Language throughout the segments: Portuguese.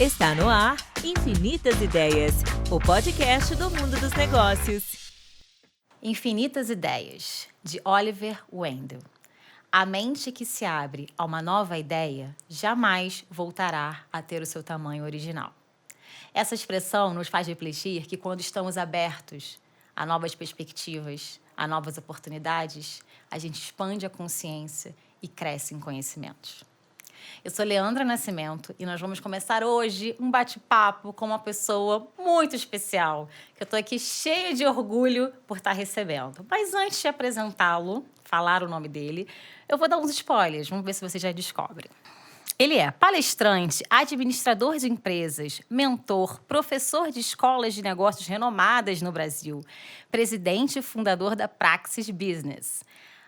Está no ar Infinitas Ideias, o podcast do mundo dos negócios. Infinitas Ideias, de Oliver Wendell. A mente que se abre a uma nova ideia jamais voltará a ter o seu tamanho original. Essa expressão nos faz refletir que quando estamos abertos a novas perspectivas, a novas oportunidades, a gente expande a consciência e cresce em conhecimentos. Eu sou Leandra Nascimento e nós vamos começar hoje um bate-papo com uma pessoa muito especial, que eu estou aqui cheia de orgulho por estar recebendo. Mas antes de apresentá-lo, falar o nome dele, eu vou dar uns spoilers, vamos ver se você já descobre. Ele é palestrante, administrador de empresas, mentor, professor de escolas de negócios renomadas no Brasil, presidente e fundador da Praxis Business.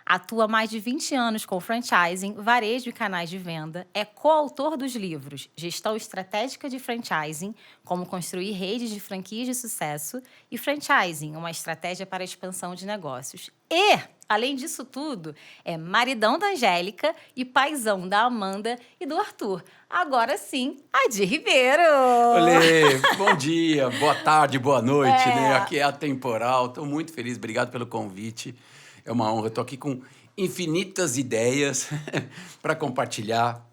Atua há mais de 20 anos com franchising, varejo e canais de venda. É coautor dos livros Gestão Estratégica de Franchising, Como Construir Redes de Franquias de Sucesso, e Franchising, uma estratégia para a expansão de negócios. E, além disso tudo, é maridão da Angélica e paizão da Amanda e do Arthur. Agora sim, Adi Ribeiro! Olê, bom dia, boa tarde, boa noite, né? Aqui é Atemporal, estou muito feliz, obrigado pelo convite. É uma honra, estou aqui com infinitas ideias para compartilhar,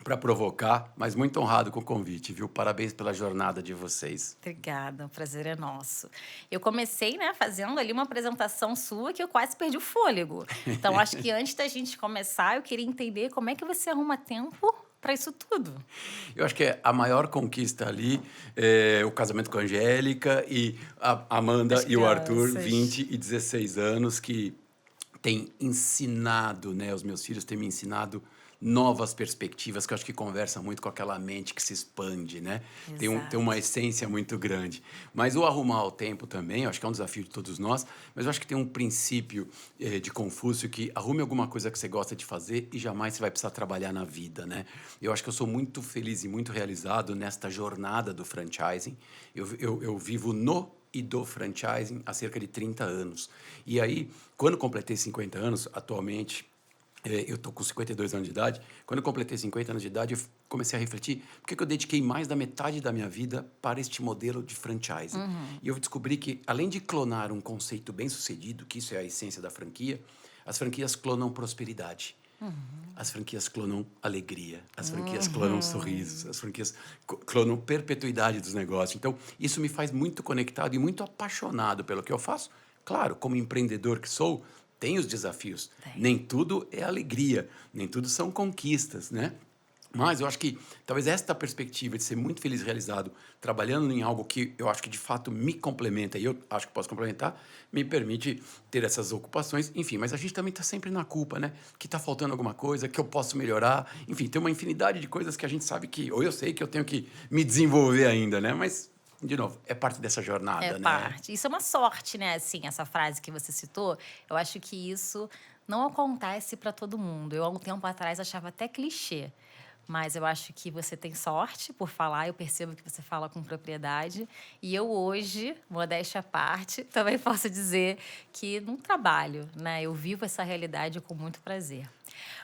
para provocar, mas muito honrado com o convite, viu? Parabéns pela jornada de vocês. Obrigada, o prazer é nosso. Eu comecei, fazendo ali uma apresentação sua que eu quase perdi o fôlego. Então, acho que antes da gente começar, eu queria entender como é que você arruma tempo para isso tudo. Eu acho que a maior conquista ali é o casamento com a Angélica e a Amanda e o Arthur, 20 e 16 anos, que tem ensinado, os meus filhos têm me ensinado novas perspectivas, que eu acho que conversa muito com aquela mente que se expande, né? Tem uma essência muito grande. Mas o arrumar o tempo também, eu acho que é um desafio de todos nós, mas eu acho que tem um princípio de Confúcio que arrume alguma coisa que você gosta de fazer e jamais você vai precisar trabalhar na vida, né? Eu acho que eu sou muito feliz e muito realizado nesta jornada do franchising. Eu vivo no e do franchising há cerca de 30 anos. E aí, quando completei 50 anos, atualmente, eu estou com 52 anos de idade, quando eu completei 50 anos de idade, eu comecei a refletir por que eu dediquei mais da metade da minha vida para este modelo de franchising. E eu descobri que, além de clonar um conceito bem-sucedido, que isso é a essência da franquia, as franquias clonam prosperidade. As franquias clonam alegria, as franquias clonam sorrisos, as franquias clonam perpetuidade dos negócios. Então, isso me faz muito conectado e muito apaixonado pelo que eu faço. Claro, como empreendedor que sou, tem os desafios. Nem tudo é alegria, nem tudo são conquistas, né? Mas eu acho que talvez esta perspectiva de ser muito feliz e realizado trabalhando em algo que eu acho que de fato me complementa, e eu acho que posso complementar, me permite ter essas ocupações. Enfim, mas a gente também está sempre na culpa, né? Que está faltando alguma coisa, que eu posso melhorar. Enfim, tem uma infinidade de coisas que a gente sabe que, ou eu sei que eu tenho que me desenvolver ainda, né? Mas, de novo, é parte dessa jornada, né? É parte. Isso é uma sorte, né? Assim, essa frase que você citou, eu acho que isso não acontece para todo mundo. Eu, há um tempo atrás, achava até clichê. Mas eu acho que você tem sorte por falar, eu percebo que você fala com propriedade. E eu hoje, modéstia à parte, também posso dizer que não trabalho, eu vivo essa realidade com muito prazer.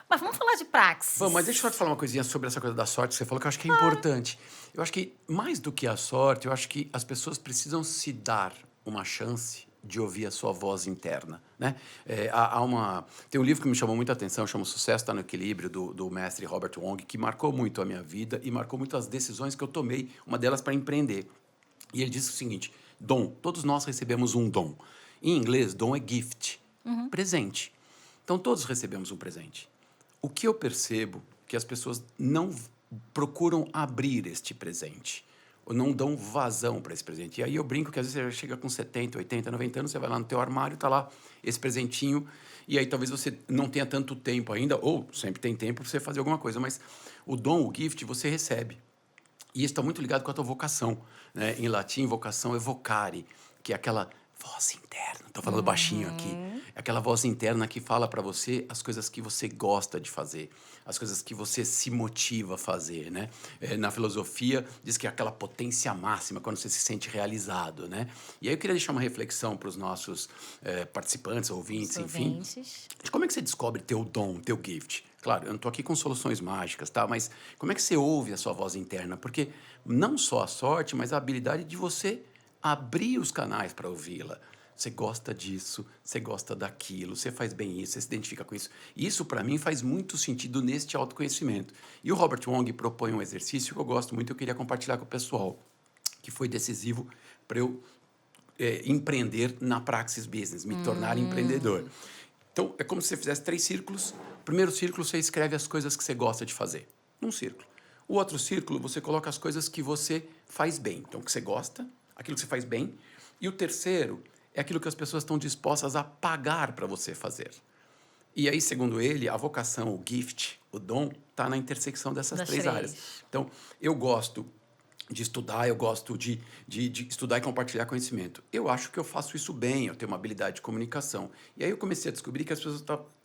Mas vamos falar de Praxis. Bom, mas deixa eu te falar uma coisinha sobre essa coisa da sorte que você falou, que eu acho que é importante. Eu acho que, mais do que a sorte, eu acho que as pessoas precisam se dar uma chance de ouvir a sua voz interna, né? Tem um livro que me chamou muita atenção, chama O Sucesso Está no Equilíbrio, do mestre Robert Wong, que marcou muito a minha vida e marcou muito as decisões que eu tomei, uma delas para empreender. E ele disse o seguinte: dom, todos nós recebemos um dom. Em inglês, dom é gift, presente. Então, todos recebemos um presente. O que eu percebo é que as pessoas não procuram abrir este presente, ou não dão vazão para esse presente. E aí eu brinco que às vezes você chega com 70, 80, 90 anos, você vai lá no teu armário, tá lá esse presentinho, e aí talvez você não tenha tanto tempo ainda, ou sempre tem tempo para você fazer alguma coisa, mas o dom, o gift, você recebe. E isso está muito ligado com a tua vocação, né? Em latim, vocação é vocare, que é aquela voz interna. Estou falando baixinho aqui. É aquela voz interna que fala para você as coisas que você gosta de fazer, as coisas que você se motiva a fazer, né? Na filosofia, diz que é aquela potência máxima, quando você se sente realizado, né? E aí eu queria deixar uma reflexão para os nossos participantes, ouvintes, enfim. De como é que você descobre teu dom, teu gift? Claro, eu não estou aqui com soluções mágicas, tá? Mas como é que você ouve a sua voz interna? Porque não só a sorte, mas a habilidade de você abrir os canais para ouvi-la. Você gosta disso, você gosta daquilo, você faz bem isso, você se identifica com isso. Isso, para mim, faz muito sentido neste autoconhecimento. E o Robert Wong propõe um exercício que eu gosto muito e eu queria compartilhar com o pessoal, que foi decisivo para eu empreender na Praxis Business, me tornar empreendedor. Então, é como se você fizesse 3 círculos. O primeiro círculo, você escreve as coisas que você gosta de fazer. Um círculo. O outro círculo, você coloca as coisas que você faz bem. Então, o que você gosta, aquilo que você faz bem. E o terceiro é aquilo que as pessoas estão dispostas a pagar para você fazer. E aí, segundo ele, a vocação, o gift, o dom, está na intersecção dessas 3 áreas. Então, eu gosto de estudar, eu gosto de estudar e compartilhar conhecimento. Eu acho que eu faço isso bem, eu tenho uma habilidade de comunicação. E aí eu comecei a descobrir que as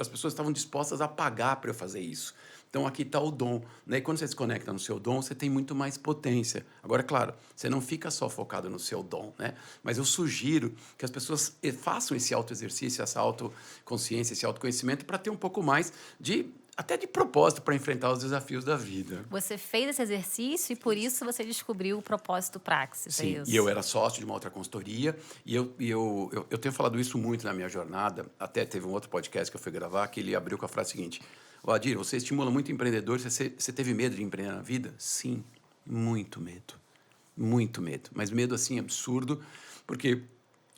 pessoas estavam dispostas a pagar para eu fazer isso. Então, aqui está o dom. Né? E quando você se conecta no seu dom, você tem muito mais potência. Agora, claro, você não fica só focado no seu dom, né? Mas eu sugiro que as pessoas façam esse autoexercício, essa autoconsciência, esse autoconhecimento para ter um pouco mais até de propósito para enfrentar os desafios da vida. Você fez esse exercício e por isso você descobriu o propósito Praxis, Sim, é isso? E eu era sócio de uma outra consultoria e eu tenho falado isso muito na minha jornada. Até teve um outro podcast que eu fui gravar que ele abriu com a frase seguinte: Adir, você estimula muito empreendedor, você teve medo de empreender na vida? Sim, muito medo. Muito medo. Mas medo, assim, absurdo, porque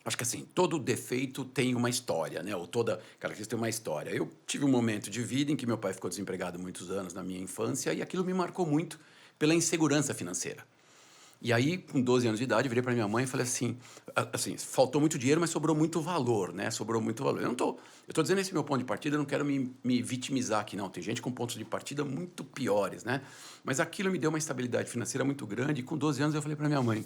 acho que, assim, todo defeito tem uma história, né? Ou toda característica tem uma história. Eu tive um momento de vida em que meu pai ficou desempregado muitos anos na minha infância e aquilo me marcou muito pela insegurança financeira. E aí, com 12 anos de idade, eu virei para minha mãe e falei assim, faltou muito dinheiro, mas sobrou muito valor, né? Sobrou muito valor. Eu tô dizendo esse meu ponto de partida, eu não quero me vitimizar aqui, não. Tem gente com pontos de partida muito piores, né? Mas aquilo me deu uma estabilidade financeira muito grande e com 12 anos eu falei para minha mãe,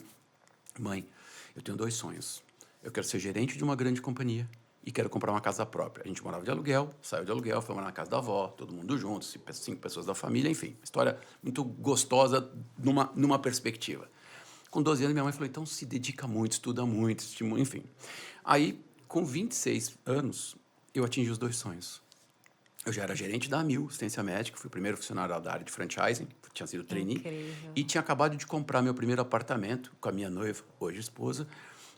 mãe, eu tenho 2 sonhos. Eu quero ser gerente de uma grande companhia e quero comprar uma casa própria. A gente morava de aluguel, saiu de aluguel, foi morar na casa da avó, todo mundo junto, 5 pessoas da família, enfim. História muito gostosa numa perspectiva. Com 12 anos, minha mãe falou, então se dedica muito, estuda muito, estimula, enfim. Aí, com 26 anos, eu atingi os 2 sonhos. Eu já era gerente da Amil, assistência médica, fui o primeiro funcionário da área de franchising, tinha sido trainee. Incrível. E tinha acabado de comprar meu primeiro apartamento com a minha noiva, hoje esposa.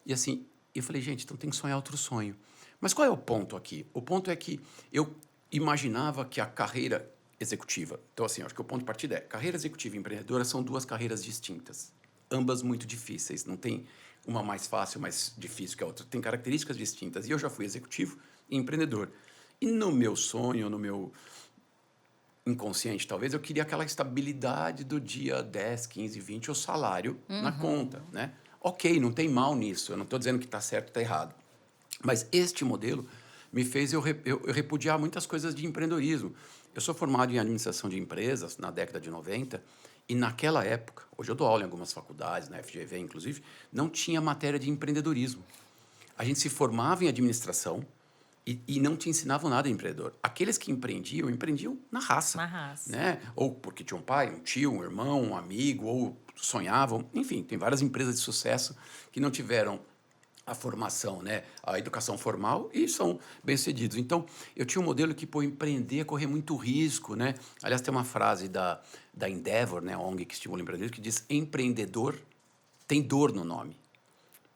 E assim, eu falei, gente, então tem que sonhar outro sonho. Mas qual é o ponto aqui? O ponto é que eu imaginava que a carreira executiva... Então, assim, acho que o ponto de partida é, carreira executiva e empreendedora são 2 carreiras distintas. Ambas muito difíceis. Não tem uma mais fácil, mais difícil que a outra. Tem características distintas. E eu já fui executivo e empreendedor. E no meu sonho, no meu inconsciente, talvez, eu queria aquela estabilidade do dia 10, 15, 20, o salário na conta, né? Ok, não tem mal nisso. Eu não estou dizendo que está certo ou está errado. Mas este modelo me fez eu repudiar muitas coisas de empreendedorismo. Eu sou formado em administração de empresas na década de 90 e naquela época, hoje eu dou aula em algumas faculdades, na FGV inclusive, não tinha matéria de empreendedorismo. A gente se formava em administração e não te ensinavam nada de empreendedor. Aqueles que empreendiam na raça. Na raça. Né? Ou porque tinha um pai, um tio, um irmão, um amigo, ou sonhavam. Enfim, tem várias empresas de sucesso que não tiveram a formação, né, a educação formal e são bem-sucedidos. Então, eu tinha um modelo que, empreender é correr muito risco, né? Aliás, tem uma frase da Endeavor, né, a ONG que estimula o empreendedorismo, que diz, empreendedor tem dor no nome.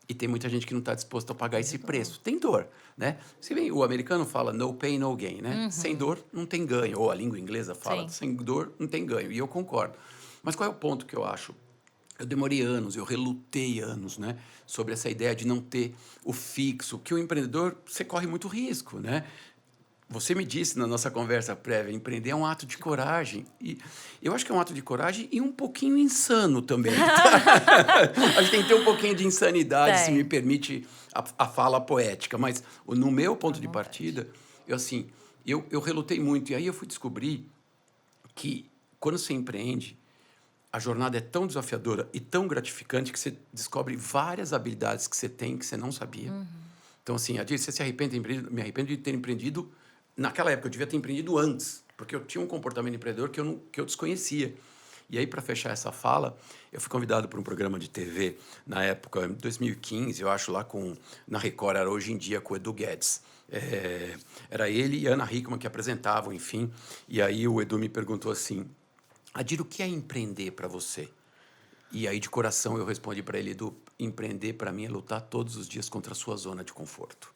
E tem muita gente que não está disposto a pagar esse preço. Tem dor, né? Se bem, o americano fala no pain, no gain, né? Sem dor, não tem ganho. Ou a língua inglesa fala, sem dor, não tem ganho. E eu concordo. Mas qual é o ponto que eu acho? Eu demorei anos, eu relutei anos, né? Sobre essa ideia de não ter o fixo. Que o empreendedor, você corre muito risco, né? Você me disse na nossa conversa prévia, empreender é um ato de coragem. E eu acho que é um ato de coragem e um pouquinho insano também. A gente tem que ter um pouquinho de insanidade, se me permite a fala poética. Mas no meu ponto de partida, eu relutei muito. E aí eu fui descobrir que quando você empreende, a jornada é tão desafiadora e tão gratificante que você descobre várias habilidades que você tem que você não sabia. Então, assim, Adir, você se arrepende? Me arrependo de ter empreendido. Naquela época, eu devia ter empreendido antes, porque eu tinha um comportamento empreendedor que eu desconhecia. E aí, para fechar essa fala, eu fui convidado para um programa de TV, na época, em 2015, eu acho, na Record, era Hoje em Dia, com o Edu Guedes. Era ele e Ana Hickman que apresentavam, enfim. E aí o Edu me perguntou assim, Adir, o que é empreender para você? E aí, de coração, eu respondi para ele, Edu, empreender para mim é lutar todos os dias contra a sua zona de conforto.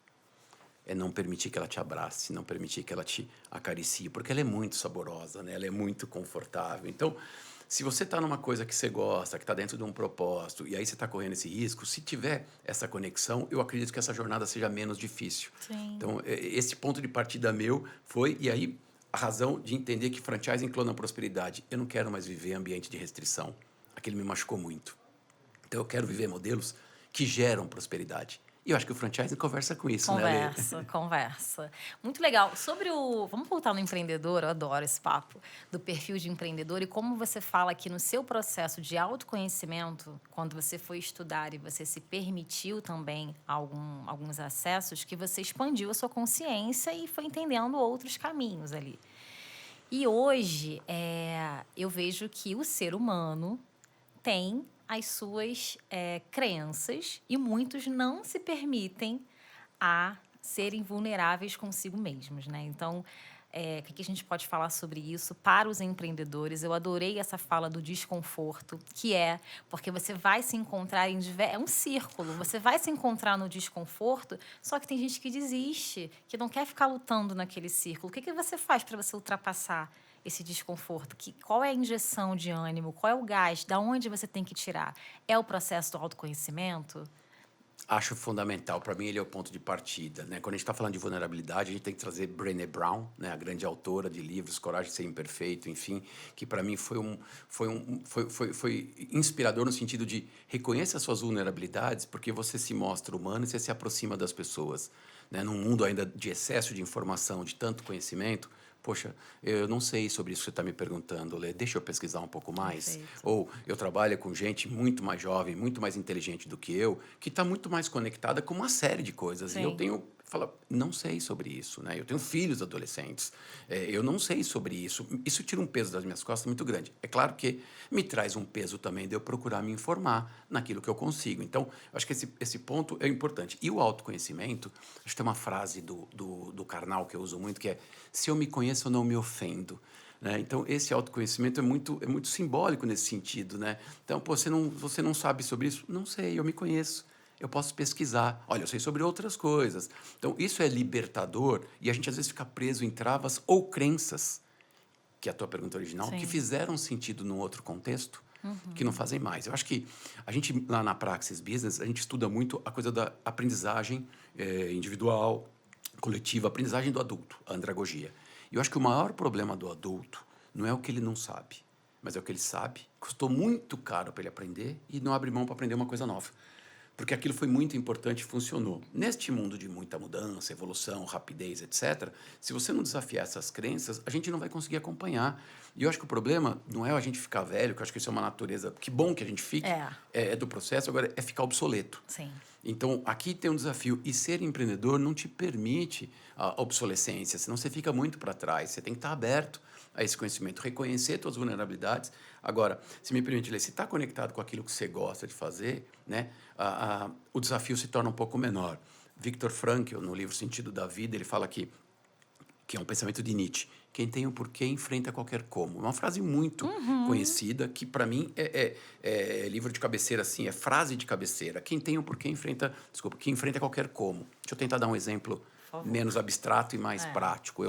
É não permitir que ela te abrace, não permitir que ela te acaricie, porque ela é muito saborosa, né? Ela é muito confortável. Então, se você está numa coisa que você gosta, que está dentro de um propósito, e aí você está correndo esse risco, se tiver essa conexão, eu acredito que essa jornada seja menos difícil. Sim. Então, esse ponto de partida meu foi, e aí a razão de entender que franchising clona prosperidade. Eu não quero mais viver ambiente de restrição. Aquele me machucou muito. Então, eu quero viver modelos que geram prosperidade. E eu acho que o franchising conversa com isso, né, Lê? Conversa. Muito legal. Vamos voltar no empreendedor, eu adoro esse papo, do perfil de empreendedor e como você fala que no seu processo de autoconhecimento, quando você foi estudar e você se permitiu também alguns acessos, que você expandiu a sua consciência e foi entendendo outros caminhos ali. E hoje, eu vejo que o ser humano tem as suas crenças e muitos não se permitem a serem vulneráveis consigo mesmos, né? Então, o que a gente pode falar sobre isso para os empreendedores? Eu adorei essa fala do desconforto, porque você vai se encontrar é um círculo, você vai se encontrar no desconforto, só que tem gente que desiste, que não quer ficar lutando naquele círculo. O que você faz para você ultrapassar esse desconforto? Qual é a injeção de ânimo? Qual é o gás? Da onde você tem que tirar? É o processo do autoconhecimento? Acho fundamental. Para mim, ele é o ponto de partida, né? Quando a gente está falando de vulnerabilidade, a gente tem que trazer Brené Brown, né? A grande autora de livros Coragem de Ser Imperfeito, enfim, que para mim foi inspirador no sentido de reconhecer as suas vulnerabilidades, porque você se mostra humano e você se aproxima das pessoas, né? Num mundo ainda de excesso de informação, de tanto conhecimento. Poxa, eu não sei sobre isso que você está me perguntando, Lê. Deixa eu pesquisar um pouco mais. Perfeito. Ou eu trabalho com gente muito mais jovem, muito mais inteligente do que eu, que está muito mais conectada com uma série de coisas. Sim. E eu não sei sobre isso, né? Eu tenho filhos adolescentes, eu não sei sobre isso. Isso tira um peso das minhas costas muito grande. É claro que me traz um peso também de eu procurar me informar naquilo que eu consigo. Então, eu acho que esse ponto é importante. E o autoconhecimento, acho que tem uma frase do Karnal que eu uso muito, que é: se eu me conheço, eu não me ofendo. Né? Então, esse autoconhecimento é muito simbólico nesse sentido. Né? Então, você não sabe sobre isso? Não sei, eu me conheço. Eu posso pesquisar. Olha, eu sei sobre outras coisas. Então, isso é libertador e a gente às vezes fica preso em travas ou crenças, que é a tua pergunta original, Sim. que fizeram sentido num outro contexto, que não fazem mais. Eu acho que a gente, lá na Praxis Business, a gente estuda muito a coisa da aprendizagem individual, coletiva, aprendizagem do adulto, a andragogia. E eu acho que o maior problema do adulto não é o que ele não sabe, mas é o que ele sabe. Custou muito caro para ele aprender e não abre mão para aprender uma coisa nova. Porque aquilo foi muito importante e funcionou. Neste mundo de muita mudança, evolução, rapidez, etc., se você não desafiar essas crenças, a gente não vai conseguir acompanhar. E eu acho que o problema não é a gente ficar velho, que eu acho que isso é uma natureza... Que bom que a gente fique, é do processo, agora é ficar obsoleto. Sim. Então, aqui tem um desafio. E ser empreendedor não te permite a obsolescência, senão você fica muito para trás. Você tem que estar aberto a esse conhecimento, reconhecer suas vulnerabilidades. Agora, se me permite ler, se está conectado com aquilo que você gosta de fazer, né, o desafio se torna um pouco menor. Viktor Frankl, no livro Sentido da Vida, ele fala que é um pensamento de Nietzsche: quem tem o porquê enfrenta qualquer como. Uma frase muito conhecida, que para mim é livro de cabeceira, assim, é frase de cabeceira. Quem tem o porquê que enfrenta qualquer como. Deixa eu tentar dar um exemplo menos abstrato e mais prático.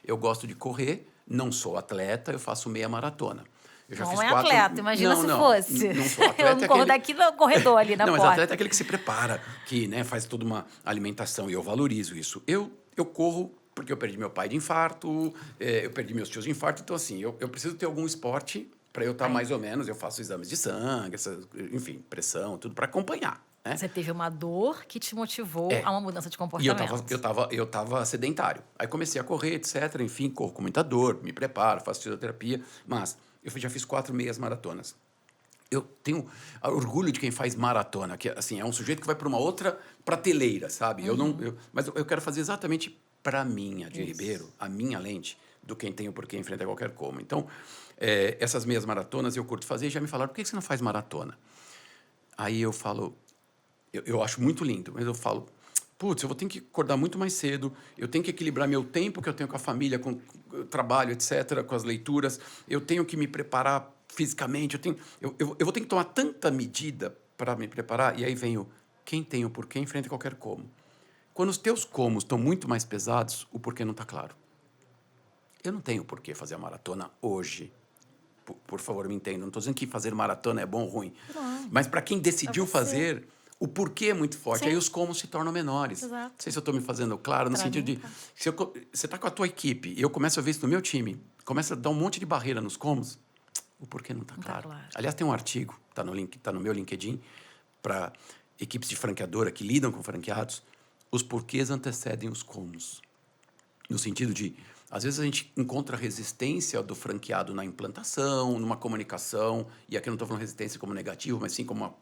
Eu gosto de correr, não sou atleta, eu faço meia maratona. Eu já não fiz é 4... atleta, imagina se fosse. Não sou atleta. Eu não corro daqui no corredor ali na porta. Não, mas atleta é aquele que se prepara, que, né, faz toda uma alimentação, e eu valorizo isso. Eu corro porque eu perdi meu pai de infarto, eu perdi meus tios de infarto, então, assim, eu preciso ter algum esporte para eu estar mais ou menos, eu faço exames de sangue, enfim, pressão, tudo para acompanhar. Né? Você teve uma dor que te motivou a uma mudança de comportamento. E eu tava sedentário. Aí comecei a correr, etc. Enfim, corro com muita dor, me preparo, faço fisioterapia. Mas eu já fiz 4 meias maratonas. Eu tenho orgulho de quem faz maratona, que assim, é um sujeito que vai para uma outra prateleira, sabe? Mas eu quero fazer exatamente para mim, Adir Ribeiro, a minha lente, do Quem Tem o Porquê Enfrenta Qualquer Como. Então, essas meias maratonas eu curto fazer e já me falaram, por que você não faz maratona? Aí eu falo, eu acho muito lindo, mas eu falo, putz, eu vou ter que acordar muito mais cedo, eu tenho que equilibrar meu tempo que eu tenho com a família, com o trabalho, etc., com as leituras, eu tenho que me preparar fisicamente, eu vou ter que tomar tanta medida para me preparar, e aí vem o quem tem o porquê enfrenta qualquer como. Quando os teus comos estão muito mais pesados, o porquê não está claro. Eu não tenho porquê fazer a maratona hoje. Por favor, me entenda. Não estou dizendo que fazer maratona é bom ou ruim. Não. Mas para quem decidiu fazer, o porquê é muito forte. Sim. Aí os comos se tornam menores. Exato. Não sei se eu estou me fazendo claro, no sentido de... Se você está com a tua equipe e eu começo a ver isso no meu time, começa a dar um monte de barreira nos comos, o porquê não está claro. Aliás, tem um artigo, está no meu LinkedIn, para equipes de franqueadora que lidam com franqueados, os porquês antecedem os comos. No sentido de, às vezes a gente encontra resistência do franqueado na implantação, numa comunicação, e aqui eu não estou falando resistência como negativo, mas sim como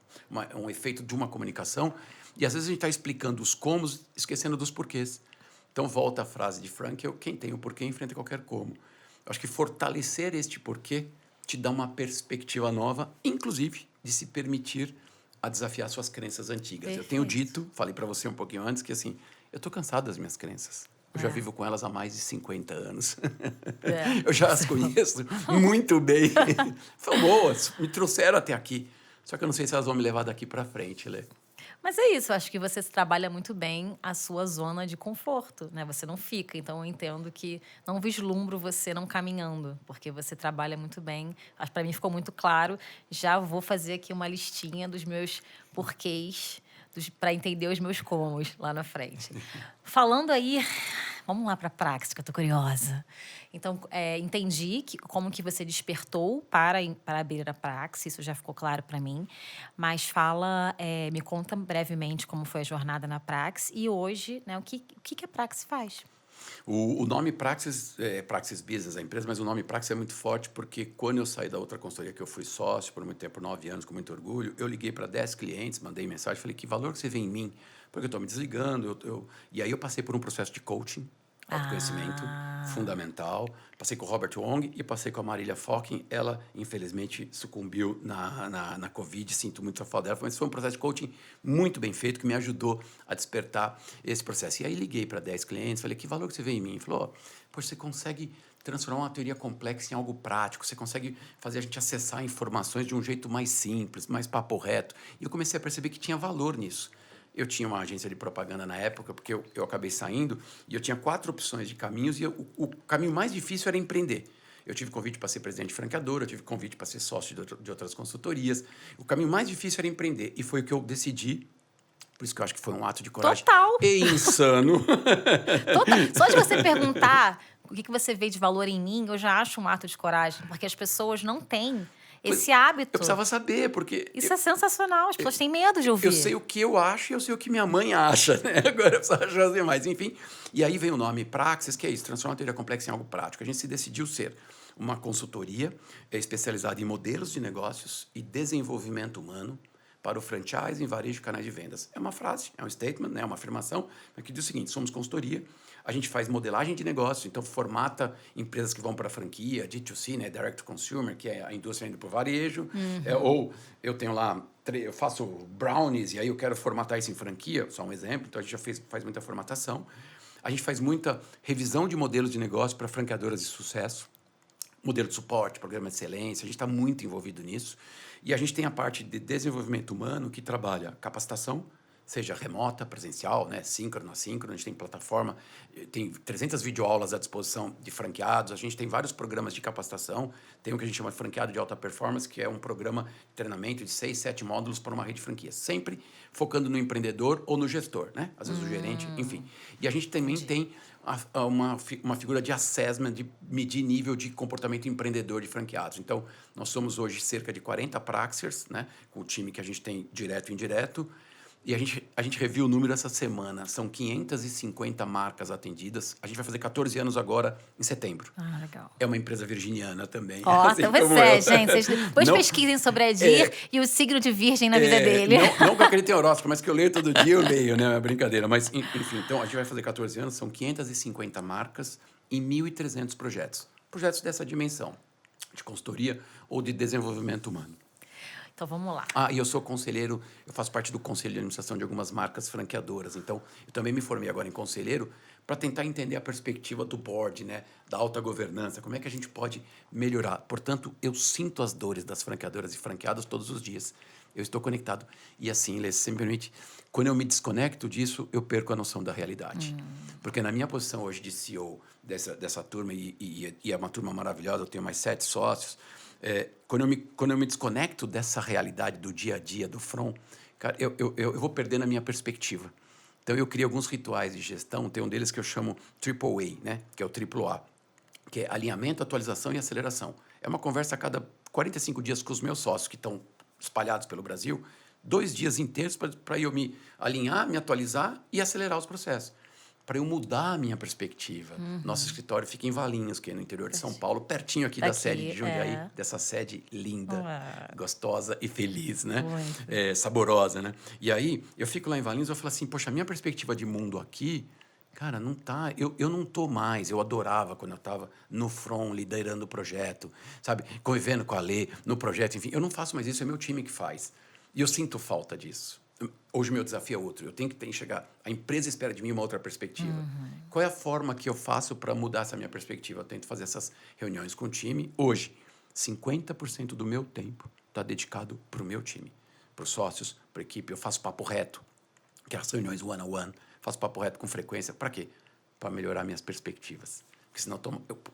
um efeito de uma comunicação, e às vezes a gente está explicando os comos, esquecendo dos porquês. Então, volta a frase de Frankl, quem tem o porquê enfrenta qualquer como. Eu acho que fortalecer este porquê te dá uma perspectiva nova, inclusive de se permitir a desafiar suas crenças antigas. Perfeito. Eu tenho dito, falei para você um pouquinho antes, que assim, eu estou cansado das minhas crenças. Eu já vivo com elas há mais de 50 anos. Eu já as conheço muito bem. São boas, me trouxeram até aqui. Só que eu não sei se elas vão me levar daqui para frente, Lê. Mas é isso, eu acho que você trabalha muito bem a sua zona de conforto, né? Você não fica, então eu entendo que não vislumbro você não caminhando, porque você trabalha muito bem. Acho que para mim ficou muito claro. Já vou fazer aqui uma listinha dos meus porquês, para entender os meus comos lá na frente. Falando aí, vamos lá para a Praxis, que eu tô curiosa. Então, entendi como que você despertou para abrir a Praxis, isso já ficou claro para mim. Mas me conta brevemente como foi a jornada na Praxis e hoje, né, o que a Praxis faz? O nome Praxis é Praxis Business, a empresa, mas o nome Praxis é muito forte porque quando eu saí da outra consultoria que eu fui sócio por muito tempo, por 9 anos, com muito orgulho, eu liguei para 10 clientes, mandei mensagem, falei, que valor que você vê em mim? Porque eu estou me desligando. E aí eu passei por um processo de coaching, autoconhecimento fundamental. Passei com o Robert Wong e passei com a Marília Fokin. Ela, infelizmente, sucumbiu na Covid. Sinto muito a falta dela. Mas foi um processo de coaching muito bem feito que me ajudou a despertar esse processo. E aí liguei para 10 clientes, falei, que valor que você vê em mim? Ele falou, poxa, você consegue transformar uma teoria complexa em algo prático. Você consegue fazer a gente acessar informações de um jeito mais simples, mais papo reto. E eu comecei a perceber que tinha valor nisso. Eu tinha uma agência de propaganda na época, porque eu acabei saindo, e eu tinha 4 opções de caminhos, e o caminho mais difícil era empreender. Eu tive convite para ser presidente de franqueadora, eu tive convite para ser sócio de outras consultorias. O caminho mais difícil era empreender, e foi o que eu decidi. Por isso que eu acho que foi um ato de coragem e insano. Total. Só de você perguntar o que você vê de valor em mim, eu já acho um ato de coragem, porque as pessoas não têm esse hábito. Eu precisava saber, porque... Isso é sensacional, as pessoas têm medo de ouvir. Eu sei o que eu acho e eu sei o que minha mãe acha, né? Agora eu preciso fazer mais, enfim. E aí vem o nome Praxis, que é isso, transformar a teoria complexa em algo prático. A gente se decidiu ser uma consultoria especializada em modelos de negócios e desenvolvimento humano para o franchise, em varejo e canais de vendas. É uma frase, é um statement, né? É uma afirmação, mas que diz o seguinte, somos consultoria, a gente faz modelagem de negócio, então formata empresas que vão para a franquia, D2C, né? Direct to Consumer, que é a indústria indo para o varejo, ou eu tenho lá, eu faço brownies e aí eu quero formatar isso em franquia, só um exemplo, então a gente já faz muita formatação. A gente faz muita revisão de modelos de negócio para franqueadoras de sucesso, modelo de suporte, programa de excelência, a gente está muito envolvido nisso. E a gente tem a parte de desenvolvimento humano que trabalha capacitação, seja remota, presencial, né, síncrono, assíncrono, a gente tem plataforma, tem 300 videoaulas à disposição de franqueados, a gente tem vários programas de capacitação, tem o que a gente chama de franqueado de alta performance, que é um programa de treinamento de 6, 7 módulos para uma rede de franquia, sempre focando no empreendedor ou no gestor, né? Às vezes o gerente, enfim. E a gente também tem uma figura de assessment, de medir nível de comportamento empreendedor de franqueados. Então, nós somos hoje cerca de 40 Praxers, né, com o time que a gente tem direto e indireto, e a gente reviu o número essa semana. São 550 marcas atendidas. A gente vai fazer 14 anos agora, em setembro. Ah, legal. É uma empresa virginiana também. Assim então gente. Vocês depois pesquisem sobre a Edir e o signo de virgem na vida dele. Não que eu acredite em horóscopo, mas que eu leio todo dia, eu leio, né? É brincadeira. Mas, enfim, então a gente vai fazer 14 anos, são 550 marcas em 1.300 projetos. Projetos dessa dimensão, de consultoria ou de desenvolvimento humano. Então, vamos lá. E eu sou conselheiro, eu faço parte do conselho de administração de algumas marcas franqueadoras. Então, eu também me formei agora em conselheiro para tentar entender a perspectiva do board, né, da alta governança, como é que a gente pode melhorar. Portanto, eu sinto as dores das franqueadoras e franqueados todos os dias. Eu estou conectado. E assim, Lê, se você me permite, quando eu me desconecto disso, eu perco a noção da realidade. Porque na minha posição hoje de CEO dessa turma, e é uma turma maravilhosa, eu tenho mais 7 sócios, quando eu me desconecto dessa realidade do dia a dia, do front, cara, eu vou perdendo a minha perspectiva. Então, eu criei alguns rituais de gestão, tem um deles que eu chamo AAA, né? Que é o AAA, que é alinhamento, atualização e aceleração. É uma conversa a cada 45 dias com os meus sócios, que estão espalhados pelo Brasil, 2 dias inteiros para eu me alinhar, me atualizar e acelerar os processos. Para eu mudar a minha perspectiva. Nosso escritório fica em Valinhos, que é no interior de São Paulo, pertinho aqui da sede de Jundiaí, dessa sede linda, gostosa e feliz, né? Saborosa, né? E aí, eu fico lá em Valinhos e eu falo assim, poxa, a minha perspectiva de mundo aqui, cara, não tá... Eu não tô mais. Eu adorava quando eu estava no front, liderando o projeto, sabe? Convivendo com a Lê, no projeto, enfim. Eu não faço mais isso, é meu time que faz. E eu sinto falta disso. Hoje, meu desafio é outro. Eu tenho que chegar... A empresa espera de mim uma outra perspectiva. Qual é a forma que eu faço para mudar essa minha perspectiva? Eu tento fazer essas reuniões com o time. Hoje, 50% do meu tempo está dedicado para o meu time, para os sócios, para a equipe. Eu faço papo reto, aquelas reuniões one-on-one. Faço papo reto com frequência. Para quê? Para melhorar minhas perspectivas. Porque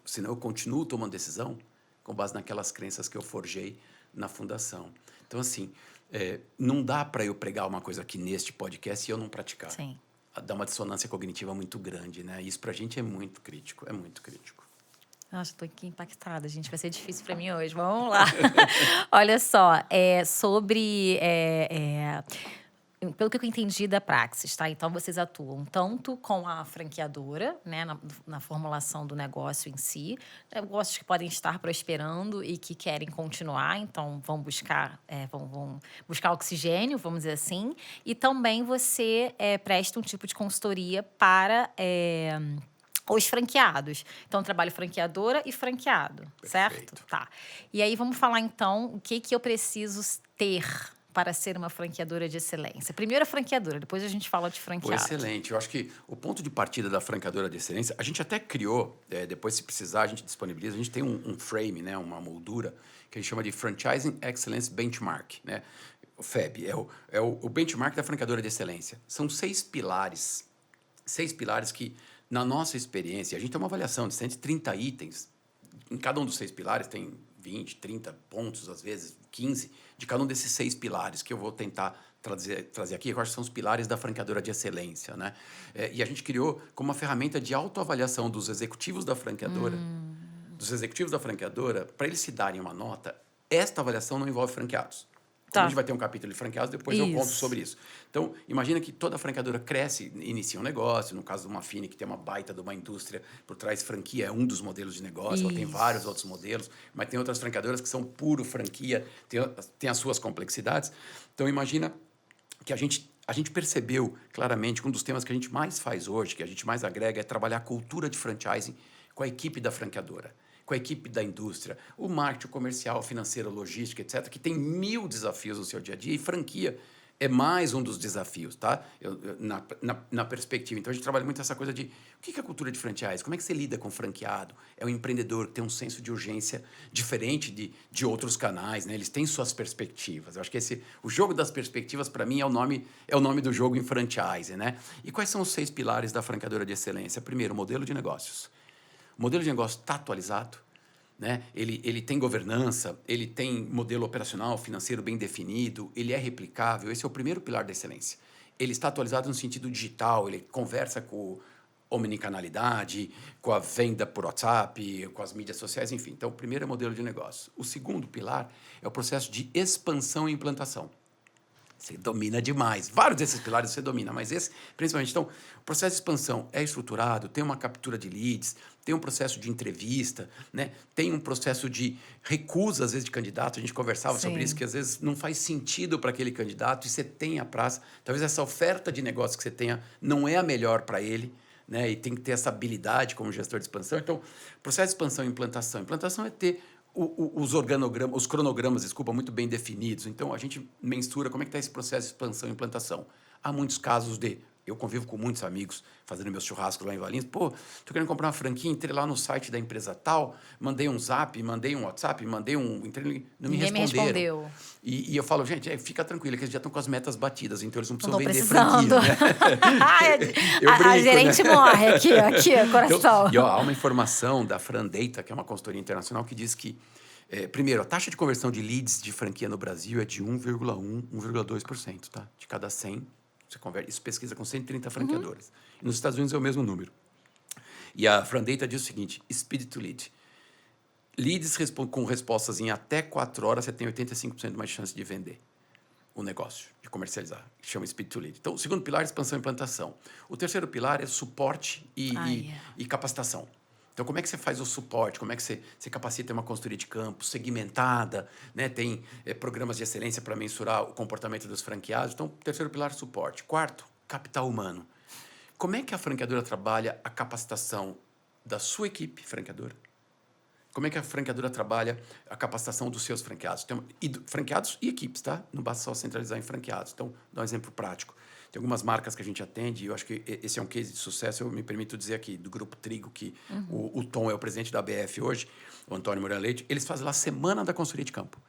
senão eu continuo tomando decisão com base naquelas crenças que eu forjei na fundação. Então, assim... não dá para eu pregar uma coisa aqui neste podcast e eu não praticar. Sim. Dá uma dissonância cognitiva muito grande, né? Isso para a gente é muito crítico, é muito crítico. Nossa, estou aqui impactada, gente. Vai ser difícil para mim hoje. Vamos lá. Olha só, sobre... pelo que eu entendi da Praxis, tá? Então, vocês atuam tanto com a franqueadora, né, na formulação do negócio em si, negócios que podem estar prosperando e que querem continuar, então vão buscar oxigênio, vamos dizer assim, e também você presta um tipo de consultoria para os franqueados. Então, trabalho franqueadora e franqueado, certo? Tá. E aí, vamos falar, então, o que eu preciso ter para ser uma franqueadora de excelência. Primeiro a franqueadora, depois a gente fala de franqueado. Excelente. Eu acho que o ponto de partida da franqueadora de excelência, a gente até criou, depois se precisar a gente disponibiliza, a gente tem um frame, né, uma moldura, que a gente chama de Franchising Excellence Benchmark, né? O FEB, é o benchmark da franqueadora de excelência. São 6 pilares que, na nossa experiência, a gente tem uma avaliação de 130 itens, em cada um dos 6 pilares tem 20, 30 pontos, às vezes 15, de cada um desses 6 pilares que eu vou tentar trazer aqui, eu acho que são os pilares da franqueadora de excelência, né? E a gente criou como uma ferramenta de autoavaliação dos executivos da franqueadora, para eles se darem uma nota. Esta avaliação não envolve franqueados. Tá. A gente vai ter um capítulo de franqueados, depois eu conto sobre isso. Então, imagina que toda franqueadora cresce, inicia um negócio. No caso do Mafini, que tem uma baita de uma indústria por trás, franquia é um dos modelos de negócio. Ela tem vários outros modelos, mas tem outras franqueadoras que são puro franquia, tem as suas complexidades. Então, imagina que a gente percebeu claramente que um dos temas que a gente mais faz hoje, que a gente mais agrega, é trabalhar a cultura de franchising com a equipe da franqueadora, com a equipe da indústria, o marketing, o comercial, financeiro, logística, etc., que tem 1000 desafios no seu dia a dia, e franquia é mais um dos desafios, tá? Na perspectiva. Então, a gente trabalha muito essa coisa de o que é a cultura de franchise? Como é que você lida com o franqueado? É um empreendedor que tem um senso de urgência diferente de outros canais, né? Eles têm suas perspectivas. Eu acho que o jogo das perspectivas, para mim, é o nome do jogo em franchise, né? E quais são os 6 pilares da franqueadora de excelência? Primeiro, modelo de negócios. O modelo de negócio está atualizado, né? Ele tem governança, ele tem modelo operacional, financeiro bem definido, ele é replicável. Esse é o primeiro pilar da excelência. Ele está atualizado no sentido digital, ele conversa com omnicanalidade, com a venda por WhatsApp, com as mídias sociais, enfim. Então, o primeiro é modelo de negócio. O segundo pilar é o processo de expansão e implantação. Você domina demais. Vários desses pilares você domina, mas esse, principalmente. Então, o processo de expansão é estruturado, tem uma captura de leads, tem um processo de entrevista, né? Tem um processo de recusa, às vezes, de candidato. A gente conversava sobre isso, que às vezes não faz sentido para aquele candidato e você tem a praça. Talvez essa oferta de negócio que você tenha não é a melhor para ele, né? E tem que ter essa habilidade como gestor de expansão. Então, processo de expansão e implantação. Implantação é ter os cronogramas, desculpa, muito bem definidos. Então, a gente mensura como é que está esse processo de expansão e implantação. Há muitos casos de... Eu convivo com muitos amigos fazendo meus churrascos lá em Valinhos. Pô, tô querendo comprar uma franquia, entrei lá no site da empresa tal, mandei um zap, mandei um WhatsApp, mandei um... não me Ninguém me responderam. respondeu. E eu falo, gente, fica tranquilo, que eles já estão com as metas batidas, então eles não precisam Não tô vender precisando. franquia, né? A gerente morre aqui, coração. Então, há uma informação da Frandata, que é uma consultoria internacional, que diz que, primeiro, a taxa de conversão de leads de franquia no Brasil é de 1,1%, 1,2%, tá? De cada 100, você converte, isso pesquisa com 130 franqueadoras. E nos Estados Unidos é o mesmo número. E a Frandata diz o seguinte, speed to lead. Leads com respostas em até 4 horas, você tem 85% mais chance de vender o negócio, de comercializar. Chama Speed to Lead. Então, o segundo pilar é expansão e implantação. O terceiro pilar é suporte e capacitação. Então, como é que você faz o suporte? Como é que você capacita uma consultoria de campo segmentada? Né? Tem programas de excelência para mensurar o comportamento dos franqueados. Então, terceiro pilar, suporte. Quarto, capital humano. Como é que a franqueadora trabalha a capacitação da sua equipe franqueadora? Como é que a franqueadora trabalha a capacitação dos seus franqueados? Franqueados e equipes, tá? Não basta só centralizar em franqueados. Então, dá um exemplo prático. Tem algumas marcas que a gente atende, e eu acho que esse é um case de sucesso, eu me permito dizer aqui, do Grupo Trigo, que o Tom é o presidente da ABF hoje, o Antônio Moreira Leite, eles fazem lá a Semana da Consultoria de Campo.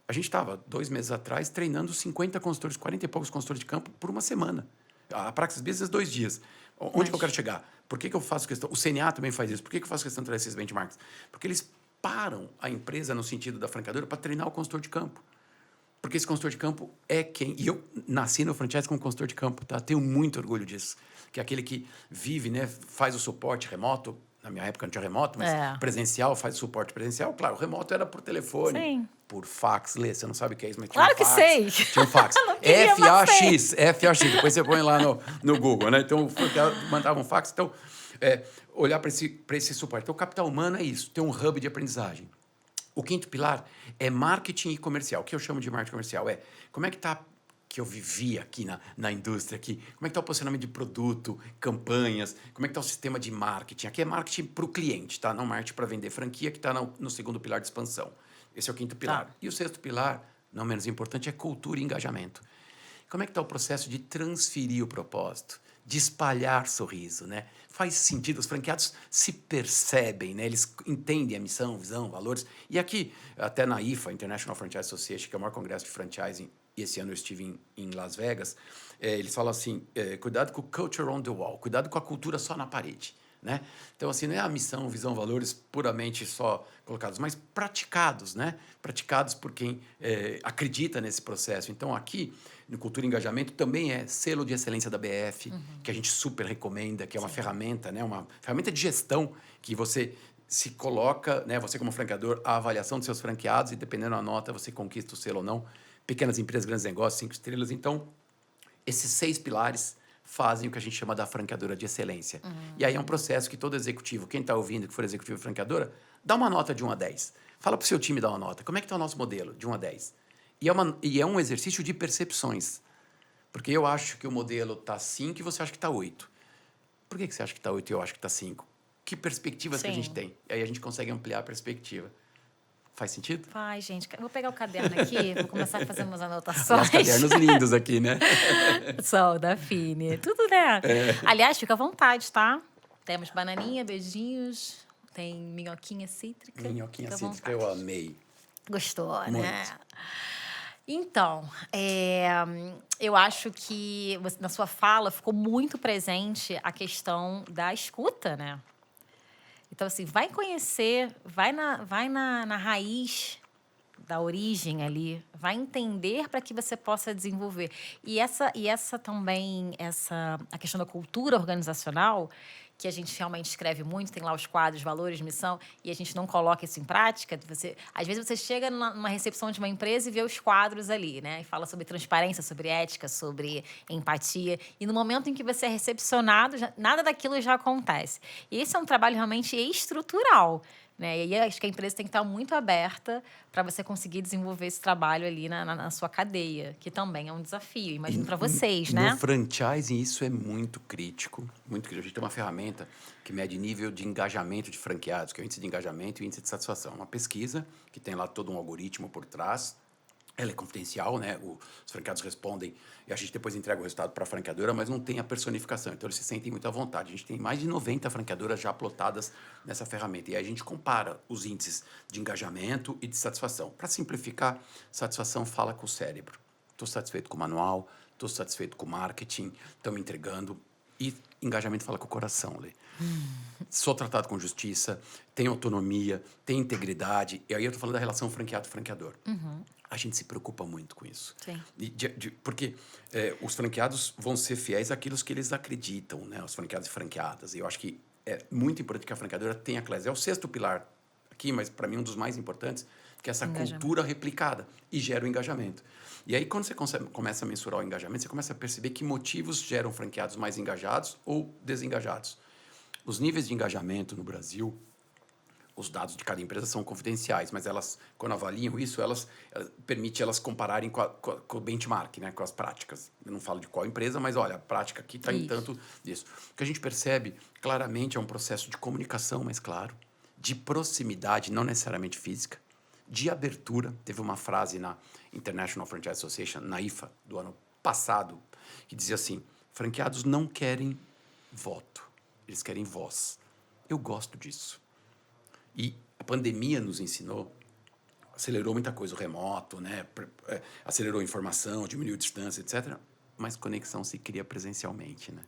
A gente estava, 2 meses atrás, treinando 50 consultores, 40 e poucos consultores de campo por uma semana. A Praxis Business, 2 dias. Onde que eu quero chegar? Por que eu faço questão... O CNA também faz isso. Por que eu faço questão de trazer esses benchmarks? Porque eles param a empresa no sentido da franqueadora para treinar o consultor de campo. Porque esse consultor de campo é quem... E eu nasci no franchise como consultor de campo, tá? Tenho muito orgulho disso. Que é aquele que vive, né? Faz o suporte remoto. Na minha época não tinha remoto, mas presencial, faz o suporte presencial. Claro, o remoto era por telefone. Sim. Por fax, Lê, você não sabe o que é isso, mas claro tinha um que fax. sei. Tinha um fax. FAX. Depois você põe lá no Google, né? Então, mandava um fax. Então, olhar para esse suporte. Então, o capital humano é isso. Tem um hub de aprendizagem. O quinto pilar é marketing e comercial. O que eu chamo de marketing comercial é como é que está, que eu vivi aqui na indústria, aqui, como é que está o posicionamento de produto, campanhas, como é que está o sistema de marketing. Aqui é marketing para o cliente, tá? Não marketing para vender franquia, que está no segundo pilar de expansão. Esse é o quinto pilar. Tá. E o sexto pilar, não menos importante, é cultura e engajamento. Como é que está o processo de transferir o propósito, de espalhar sorriso, né? Faz sentido, os franqueados se percebem, né? Eles entendem a missão, visão, valores. E aqui, até na IFA, International Franchise Association, que é o maior congresso de franchising, e esse ano eu estive em Las Vegas, eles falam assim, cuidado com o culture on the wall, cuidado com a cultura só na parede. Né? Então, assim, não é a missão, visão, valores puramente só colocados, mas praticados, né? Praticados por quem acredita nesse processo. Então, aqui, no Cultura e Engajamento, também é selo de excelência da BF, que a gente super recomenda, que é uma ferramenta, né? Uma ferramenta de gestão que você se coloca, né? Você como franqueador, a avaliação dos seus franqueados e, dependendo da nota, você conquista o selo ou não. Pequenas empresas, grandes negócios, 5 estrelas. Então, esses 6 pilares fazem o que a gente chama da franqueadora de excelência. E aí é um processo que todo executivo, quem está ouvindo, que for executivo e franqueadora, dá uma nota de 1 a 10. Fala para o seu time dar uma nota. Como é que está o nosso modelo de 1 a 10? E é um exercício de percepções. Porque eu acho que o modelo está 5 e você acha que está 8. Por que você acha que está 8 e eu acho que está 5? Que perspectivas que a gente tem? E aí a gente consegue ampliar a perspectiva. Faz sentido? Faz, gente. Vou pegar o caderno aqui, vou começar a fazer umas anotações. Os cadernos lindos aqui, né? Sol da Fini. Tudo, né? Aliás, fica à vontade, tá? Temos bananinha, beijinhos, tem minhoquinha cítrica. Minhoquinha cítrica eu amei. Gostou, muito, né? Então, eu acho que na sua fala ficou muito presente a questão da escuta, né? Então, assim, vai conhecer, vai na raiz da origem ali, vai entender para que você possa desenvolver. E essa também, a questão da cultura organizacional, que a gente realmente escreve muito, tem lá os quadros, valores, missão, e a gente não coloca isso em prática. Às vezes você chega numa recepção de uma empresa e vê os quadros ali, né? E fala sobre transparência, sobre ética, sobre empatia. E no momento em que você é recepcionado, nada daquilo já acontece. E esse é um trabalho realmente estrutural. né? E aí acho que a empresa tem que estar muito aberta para você conseguir desenvolver esse trabalho ali na sua cadeia, que também é um desafio, imagino para vocês, né? No franchising, isso é muito crítico, muito crítico. A gente tem uma ferramenta que mede nível de engajamento de franqueados, que é o índice de engajamento e o índice de satisfação. Uma pesquisa que tem lá todo um algoritmo por trás. Ela é confidencial, né? Os franqueados respondem e a gente depois entrega o resultado para a franqueadora, mas não tem a personificação. Então, eles se sentem muito à vontade. A gente tem mais de 90 franqueadoras já plotadas nessa ferramenta. E aí a gente compara os índices de engajamento e de satisfação. Para simplificar, satisfação fala com o cérebro. Estou satisfeito com o manual, estou satisfeito com o marketing, estão me entregando. E engajamento fala com o coração, Lê. Sou tratado com justiça, tenho autonomia, tenho integridade. E aí eu estou falando da relação franqueado-franqueador. A gente se preocupa muito com isso. Sim. Porque os franqueados vão ser fiéis àquilo que eles acreditam, né? Os franqueados e franqueadas. E eu acho que é muito importante que a franqueadora tenha clareza. É o sexto pilar aqui, mas para mim um dos mais importantes, que é essa cultura replicada e gera o engajamento. E aí, quando você começa a mensurar o engajamento, você começa a perceber que motivos geram franqueados mais engajados ou desengajados. Os níveis de engajamento no Brasil, os dados de cada empresa são confidenciais, mas elas, quando avaliam isso, permite elas compararem com o benchmark, né, com as práticas. Eu não falo de qual empresa, mas olha, a prática aqui está em tanto disso. O que a gente percebe claramente é um processo de comunicação mais claro, de proximidade, não necessariamente física, de abertura. Teve uma frase na International Franchise Association, na IFA, do ano passado, que dizia assim: franqueados não querem voto, eles querem voz. Eu gosto disso. E a pandemia nos ensinou, acelerou muita coisa, o remoto, né? Acelerou a informação, diminuiu a distância, etc. Mas conexão se cria presencialmente, né?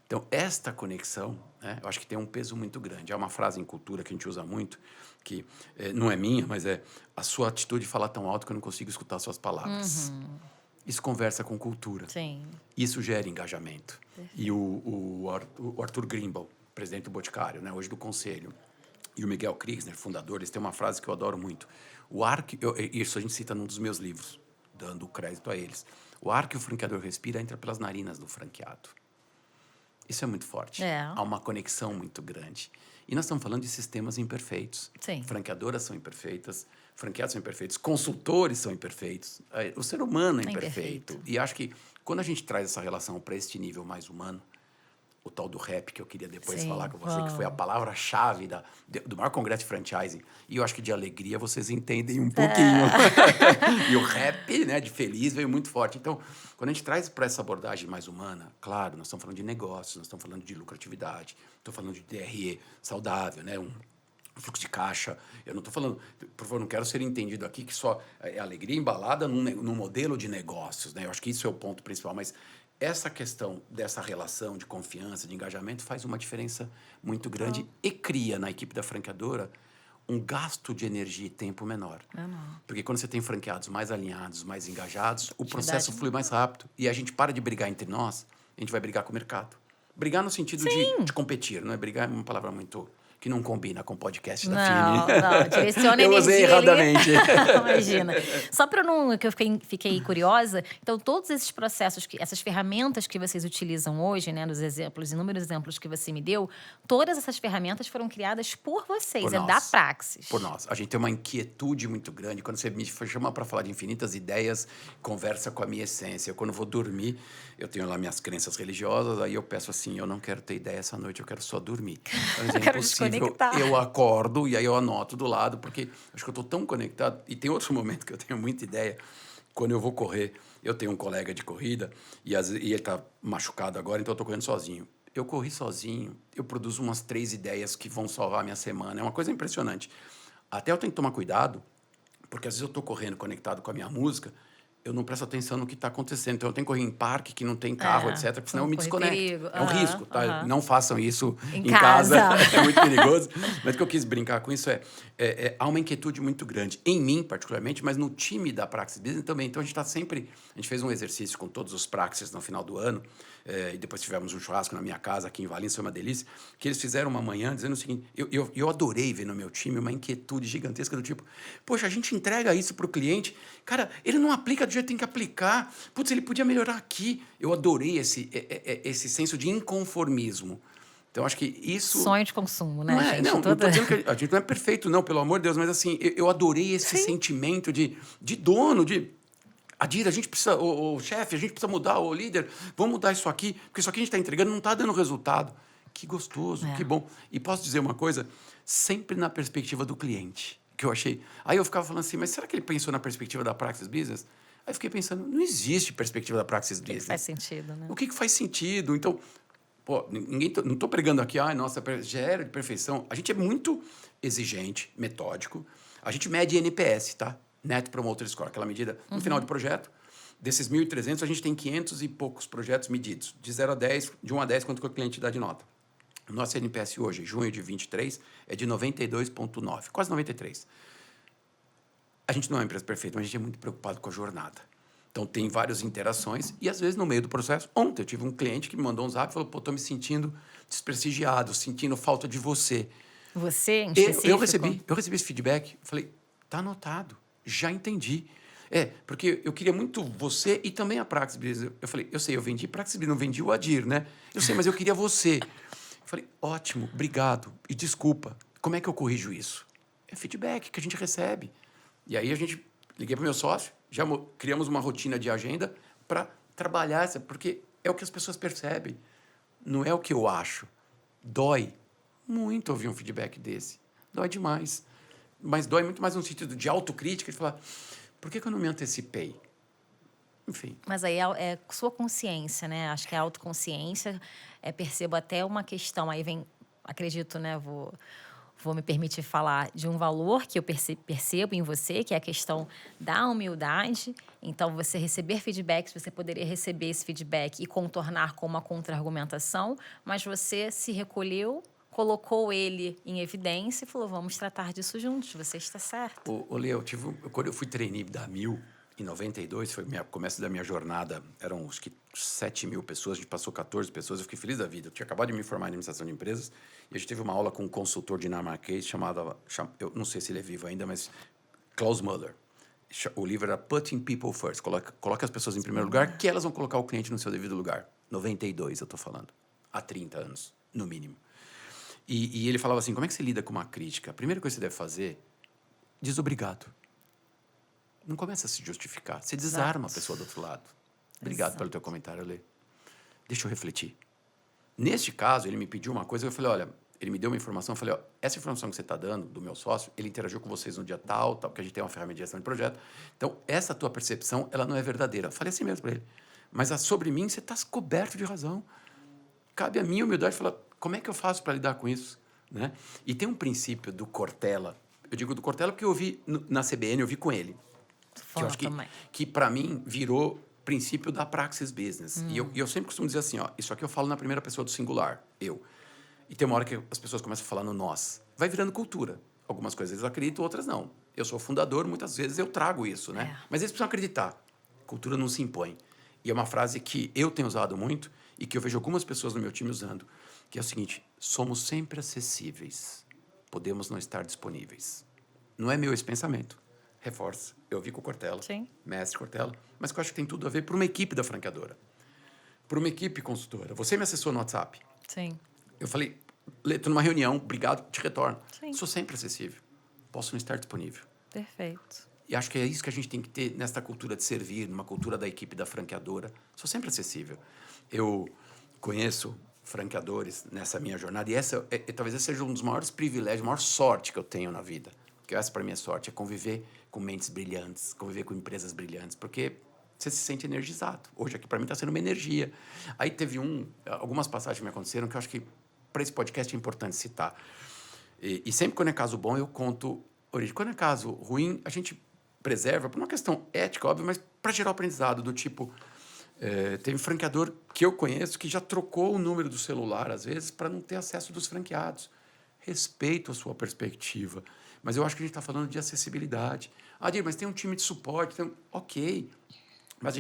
Então, esta conexão, né, eu acho que tem um peso muito grande. Há uma frase em cultura que a gente usa muito, que não é minha, mas é: a sua atitude fala tão alto que eu não consigo escutar suas palavras. Isso conversa com cultura. Sim. Isso gera engajamento. E o Arthur Grimble, presidente do Boticário, né, hoje do Conselho, e o Miguel Kriegsner, fundador, eles têm uma frase que eu adoro muito. Isso a gente cita num dos meus livros, dando crédito a eles. O ar que o franqueador respira entra pelas narinas do franqueado. Isso é muito forte. Há uma conexão muito grande. E nós estamos falando de sistemas imperfeitos. Sim. Franqueadoras são imperfeitas, franqueados são imperfeitos, consultores são imperfeitos, o ser humano é imperfeito. E acho que quando a gente traz essa relação para este nível mais humano, o tal do rap, que eu queria depois falar com você, que foi a palavra-chave do maior congresso de franchising. E eu acho que de alegria vocês entendem um pouquinho. E o rap, né, de feliz, veio muito forte. Então, quando a gente traz para essa abordagem mais humana, claro, nós estamos falando de negócios, nós estamos falando de lucratividade, estou falando de DRE saudável, né, um fluxo de caixa. Eu não estou falando, por favor, não quero ser entendido aqui que só é alegria embalada num modelo de negócios, né? Eu acho que isso é o ponto principal, mas essa questão dessa relação de confiança, de engajamento, faz uma diferença muito grande e cria na equipe da franqueadora um gasto de energia e tempo menor. Porque quando você tem franqueados mais alinhados, mais engajados, o processo flui mais rápido. E a gente para de brigar entre nós, a gente vai brigar com o mercado. Brigar no sentido de competir, não é? Brigar é uma palavra muito que não combina com o podcast da Fini. Não, direciona eu energia. Eu usei erradamente. Imagina. Só para não... que eu fiquei curiosa. Então, todos esses processos, essas ferramentas que vocês utilizam hoje, né, nos exemplos, inúmeros exemplos que você me deu, todas essas ferramentas foram criadas por vocês, por da Praxis. Por nós. A gente tem uma inquietude muito grande. Quando você me chama para falar de infinitas ideias, conversa com a minha essência. Quando eu vou dormir, eu tenho lá minhas crenças religiosas, aí eu peço assim: eu não quero ter ideia essa noite, eu quero só dormir. Mas é impossível. Eu acordo e aí eu anoto do lado, porque acho que eu estou tão conectado. E tem outro momento que eu tenho muita ideia. Quando eu vou correr, eu tenho um colega de corrida e ele está machucado agora, então eu estou correndo sozinho. Eu corri sozinho, eu produzo umas 3 ideias que vão salvar a minha semana. É uma coisa impressionante. Até eu tenho que tomar cuidado, porque às vezes eu estou correndo conectado com a minha música, eu não presto atenção no que está acontecendo. Então, eu tenho que correr em parque que não tem carro, etc., porque senão eu me desconecto. Perigo. É um risco, tá? Não façam isso em casa. É muito perigoso. Mas o que eu quis brincar com isso há uma inquietude muito grande, em mim, particularmente, mas no time da Praxis Business também. Então, a gente fez um exercício com todos os Praxis no final do ano, e depois tivemos um churrasco na minha casa, aqui em Valinhos, foi uma delícia, que eles fizeram uma manhã dizendo o seguinte: eu adorei ver no meu time uma inquietude gigantesca do tipo: poxa, a gente entrega isso para o cliente, cara, ele não aplica do jeito que tem que aplicar, putz, ele podia melhorar aqui. Eu adorei esse senso de inconformismo. Então, acho que isso... Sonho de consumo, né, Não é, gente? não tô dizendo que a gente não é perfeito, não, pelo amor de Deus, mas assim, eu adorei esse sentimento de dono, de... Adira, a gente precisa, o chefe, a gente precisa mudar, o líder, vamos mudar isso aqui, porque isso aqui a gente está entregando, não está dando resultado. Que gostoso, que bom. E posso dizer uma coisa, sempre na perspectiva do cliente, que eu achei... Aí eu ficava falando assim, mas será que ele pensou na perspectiva da Praxis Business? Aí eu fiquei pensando, não existe perspectiva da Praxis Business. Faz sentido, né? O que faz sentido? Então, pô, não estou pregando aqui, nossa, já era de perfeição. A gente é muito exigente, metódico. A gente mede NPS, tá? Net Promoter Score, aquela medida no final do projeto. Desses 1.300, a gente tem 500 e poucos projetos medidos. De 0 a 10, de 1 a 10, quanto que o cliente dá de nota. O nosso NPS hoje, junho de 23, é de 92,9, quase 93. A gente não é uma empresa perfeita, mas a gente é muito preocupado com a jornada. Então, tem várias interações e, às vezes, no meio do processo... Ontem, eu tive um cliente que me mandou um zap e falou, pô, estou me sentindo desprestigiado, sentindo falta de você. Você, em específico? Eu recebi esse feedback. Falei, tá anotado, já entendi. Porque eu queria muito você e também a Praxis Business. Eu falei, eu sei, eu vendi Praxis Business, não vendi o Adir, né? Eu sei, mas eu queria você. Eu falei, ótimo, obrigado e desculpa. Como é que eu corrijo isso? É feedback que a gente recebe. E aí, liguei para o meu sócio, já criamos uma rotina de agenda para trabalhar essa, porque é o que as pessoas percebem. Não é o que eu acho. Dói muito ouvir um feedback desse. Dói demais. Mas dói muito mais no sentido de autocrítica, de falar, por que eu não me antecipei? Enfim. Mas aí é sua consciência, né? Acho que é a autoconsciência. Percebo até uma questão, aí vem, acredito, né? Vou me permitir falar de um valor que eu percebo em você, que é a questão da humildade. Então, você receber feedbacks, você poderia receber esse feedback e contornar com uma contra-argumentação, mas você se recolheu, colocou ele em evidência e falou, vamos tratar disso juntos, você está certo. Leo, quando eu fui trainee da Mil, em 92, foi o começo da minha jornada, eram acho que 7.000 pessoas, a gente passou 14 pessoas, eu fiquei feliz da vida. Eu tinha acabado de me formar em administração de empresas e a gente teve uma aula com um consultor dinamarquês eu não sei se ele é vivo ainda, mas Klaus Müller. O livro era Putting People First, coloca as pessoas em primeiro lugar, que elas vão colocar o cliente no seu devido lugar. 92, eu estou falando, há 30 anos, no mínimo. E ele falava assim, como é que você lida com uma crítica? A primeira coisa que você deve fazer, diz obrigado. Não começa a se justificar. Você desarma a pessoa do outro lado. Obrigado pelo teu comentário, Lê. Deixa eu refletir. Neste caso, ele me pediu uma coisa, eu falei, olha, ele me deu uma informação, eu falei, essa informação que você está dando, do meu sócio, ele interagiu com vocês no dia tal, porque a gente tem uma ferramenta de gestão de projeto. Então, essa tua percepção, ela não é verdadeira. Eu falei assim mesmo para ele. Mas sobre mim, você está coberto de razão. Cabe a minha humildade falar, como é que eu faço para lidar com isso? Né? E tem um princípio do Cortella. Eu digo do Cortella porque eu vi na CBN, eu vi com ele. Que eu acho que para mim, virou princípio da Praxis Business. E eu sempre costumo dizer assim, isso aqui eu falo na primeira pessoa do singular, eu. E tem uma hora que as pessoas começam a falar no nós. Vai virando cultura. Algumas coisas eles acreditam, outras não. Eu sou fundador, muitas vezes eu trago isso, né? Mas eles precisam acreditar. Cultura não se impõe. E é uma frase que eu tenho usado muito e que eu vejo algumas pessoas no meu time usando, que é o seguinte, somos sempre acessíveis. Podemos não estar disponíveis. Não é meu esse pensamento. Reforça. Eu vi com o Cortella, mestre Cortella, mas que eu acho que tem tudo a ver para uma equipe da franqueadora, para uma equipe consultora. Você me acessou no WhatsApp. Sim. Eu falei, estou numa reunião, obrigado, te retorno. Sim. Sou sempre acessível. Posso não estar disponível. Perfeito. E acho que é isso que a gente tem que ter nesta cultura de servir, numa cultura da equipe da franqueadora. Sou sempre acessível. Eu conheço franqueadores nessa minha jornada e talvez esse seja um dos maiores privilégios, a maior sorte que eu tenho na vida. Porque essa, para mim, é sorte, é conviver com mentes brilhantes, conviver com empresas brilhantes, porque você se sente energizado. Hoje, aqui, para mim, está sendo uma energia. Aí teve algumas passagens que me aconteceram que eu acho que, para esse podcast, é importante citar. E sempre quando é caso bom, eu conto origem. Quando é caso ruim, a gente preserva, por uma questão ética, óbvio, mas para gerar aprendizado, do tipo... teve um franqueador que eu conheço que já trocou o número do celular, às vezes, para não ter acesso dos franqueados. Respeito a sua perspectiva. Mas eu acho que a gente está falando de acessibilidade. Adir, mas tem um time de suporte. Ok. Mas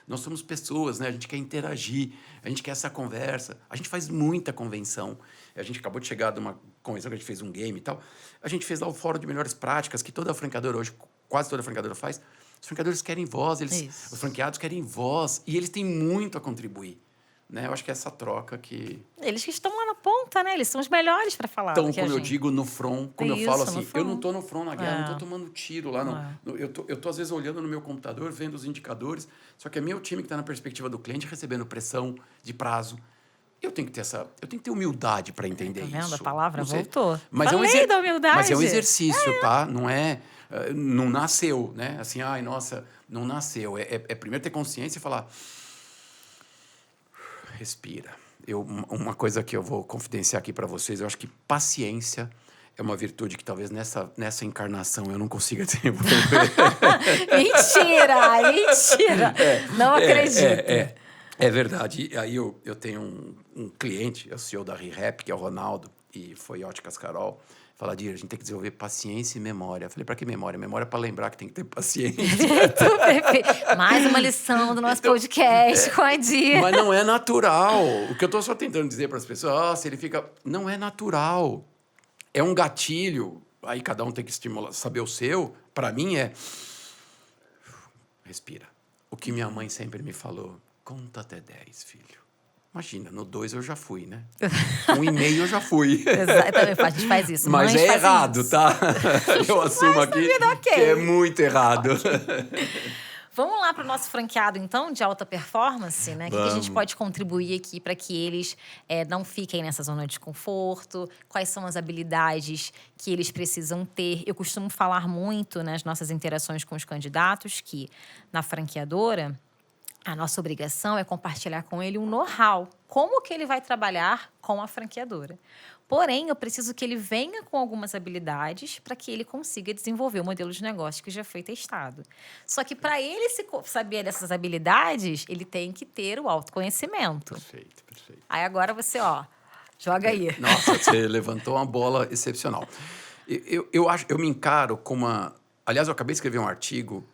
nós somos pessoas, né? A gente quer interagir, a gente quer essa conversa. A gente faz muita convenção. A gente acabou de chegar de uma convenção que a gente fez um game e tal. A gente fez lá o Fórum de Melhores Práticas, que toda franqueadora hoje, quase toda franqueadora faz. Os franqueadores querem voz, os franqueados querem voz, e eles têm muito a contribuir. Né? Eu acho que é essa troca que... Eles que estão lá na ponta, né? Eles são os melhores para falar. Então, do que a como eu gente. digo, no front, como eu Isso, falo no assim, eu front. não tô no front na guerra, não tô tomando tiro lá. É. Eu tô, às vezes, olhando no meu computador, vendo os indicadores, só que é meu time que está na perspectiva do cliente, recebendo pressão de prazo. Eu tenho que ter humildade para entender Tá vendo? isso. A palavra Não sei, voltou. Mas Falei da humildade. Mas é um exercício, tá? Não é... Não nasceu, né? Assim, ai, nossa, não nasceu. É primeiro ter consciência e falar... Respira. Uma coisa que eu vou confidenciar aqui para vocês, eu acho que paciência é uma virtude que talvez nessa encarnação eu não consiga desenvolver. Mentira! Não acredito. É verdade. E aí eu tenho um cliente, é o CEO da ReHap, que é o Ronaldo, e foi Óticas Carol, fala, Dir, a gente tem que desenvolver paciência e memória. Eu falei, para que memória? Memória para lembrar que tem que ter paciência. Perfeito. Mais uma lição do nosso podcast com a Dir. Mas não é natural. O que eu estou só tentando dizer para as pessoas, se ele fica... Não é natural. É um gatilho. Aí cada um tem que estimular, saber o seu. Para mim é... Respira. O que minha mãe sempre me falou, conta até 10, filho. Imagina, no 2 eu já fui, né? 1,5 eu já fui. Exatamente, a gente faz isso. Mas Mães é fazem errado, isso. tá? Eu assumo aqui ok. que é muito errado. Vamos lá para o nosso franqueado, então, de alta performance, né? O que a gente Vamos. pode contribuir aqui para que eles não fiquem nessa zona de conforto? Quais são as habilidades que eles precisam ter? Eu costumo falar muito nas nossas interações com os candidatos que, na franqueadora, a nossa obrigação é compartilhar com ele um know-how. Como que ele vai trabalhar com a franqueadora? Porém, eu preciso que ele venha com algumas habilidades para que ele consiga desenvolver o modelo de negócio que já foi testado. Só que para ele saber dessas habilidades, ele tem que ter o autoconhecimento. Perfeito, perfeito. Aí agora você, joga aí. Nossa, você levantou uma bola excepcional. Eu me encaro como uma... Aliás, eu acabei de escrever um artigo,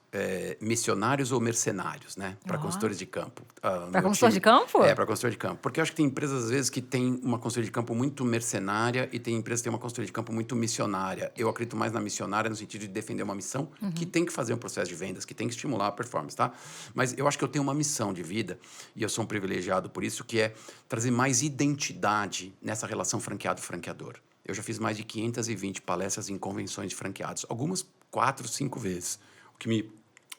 missionários ou mercenários, né? Para consultores de campo. Para consultor de campo? Para consultor de campo. Porque eu acho que tem empresas, às vezes, que tem uma consultoria de campo muito mercenária e tem empresas que têm uma consultoria de campo muito missionária. Eu acredito mais na missionária no sentido de defender uma missão que tem que fazer um processo de vendas, que tem que estimular a performance, tá? Mas eu acho que eu tenho uma missão de vida, e eu sou um privilegiado por isso, que é trazer mais identidade nessa relação franqueado-franqueador. Eu já fiz mais de 520 palestras em convenções de franqueados, algumas 4, 5 vezes, o que me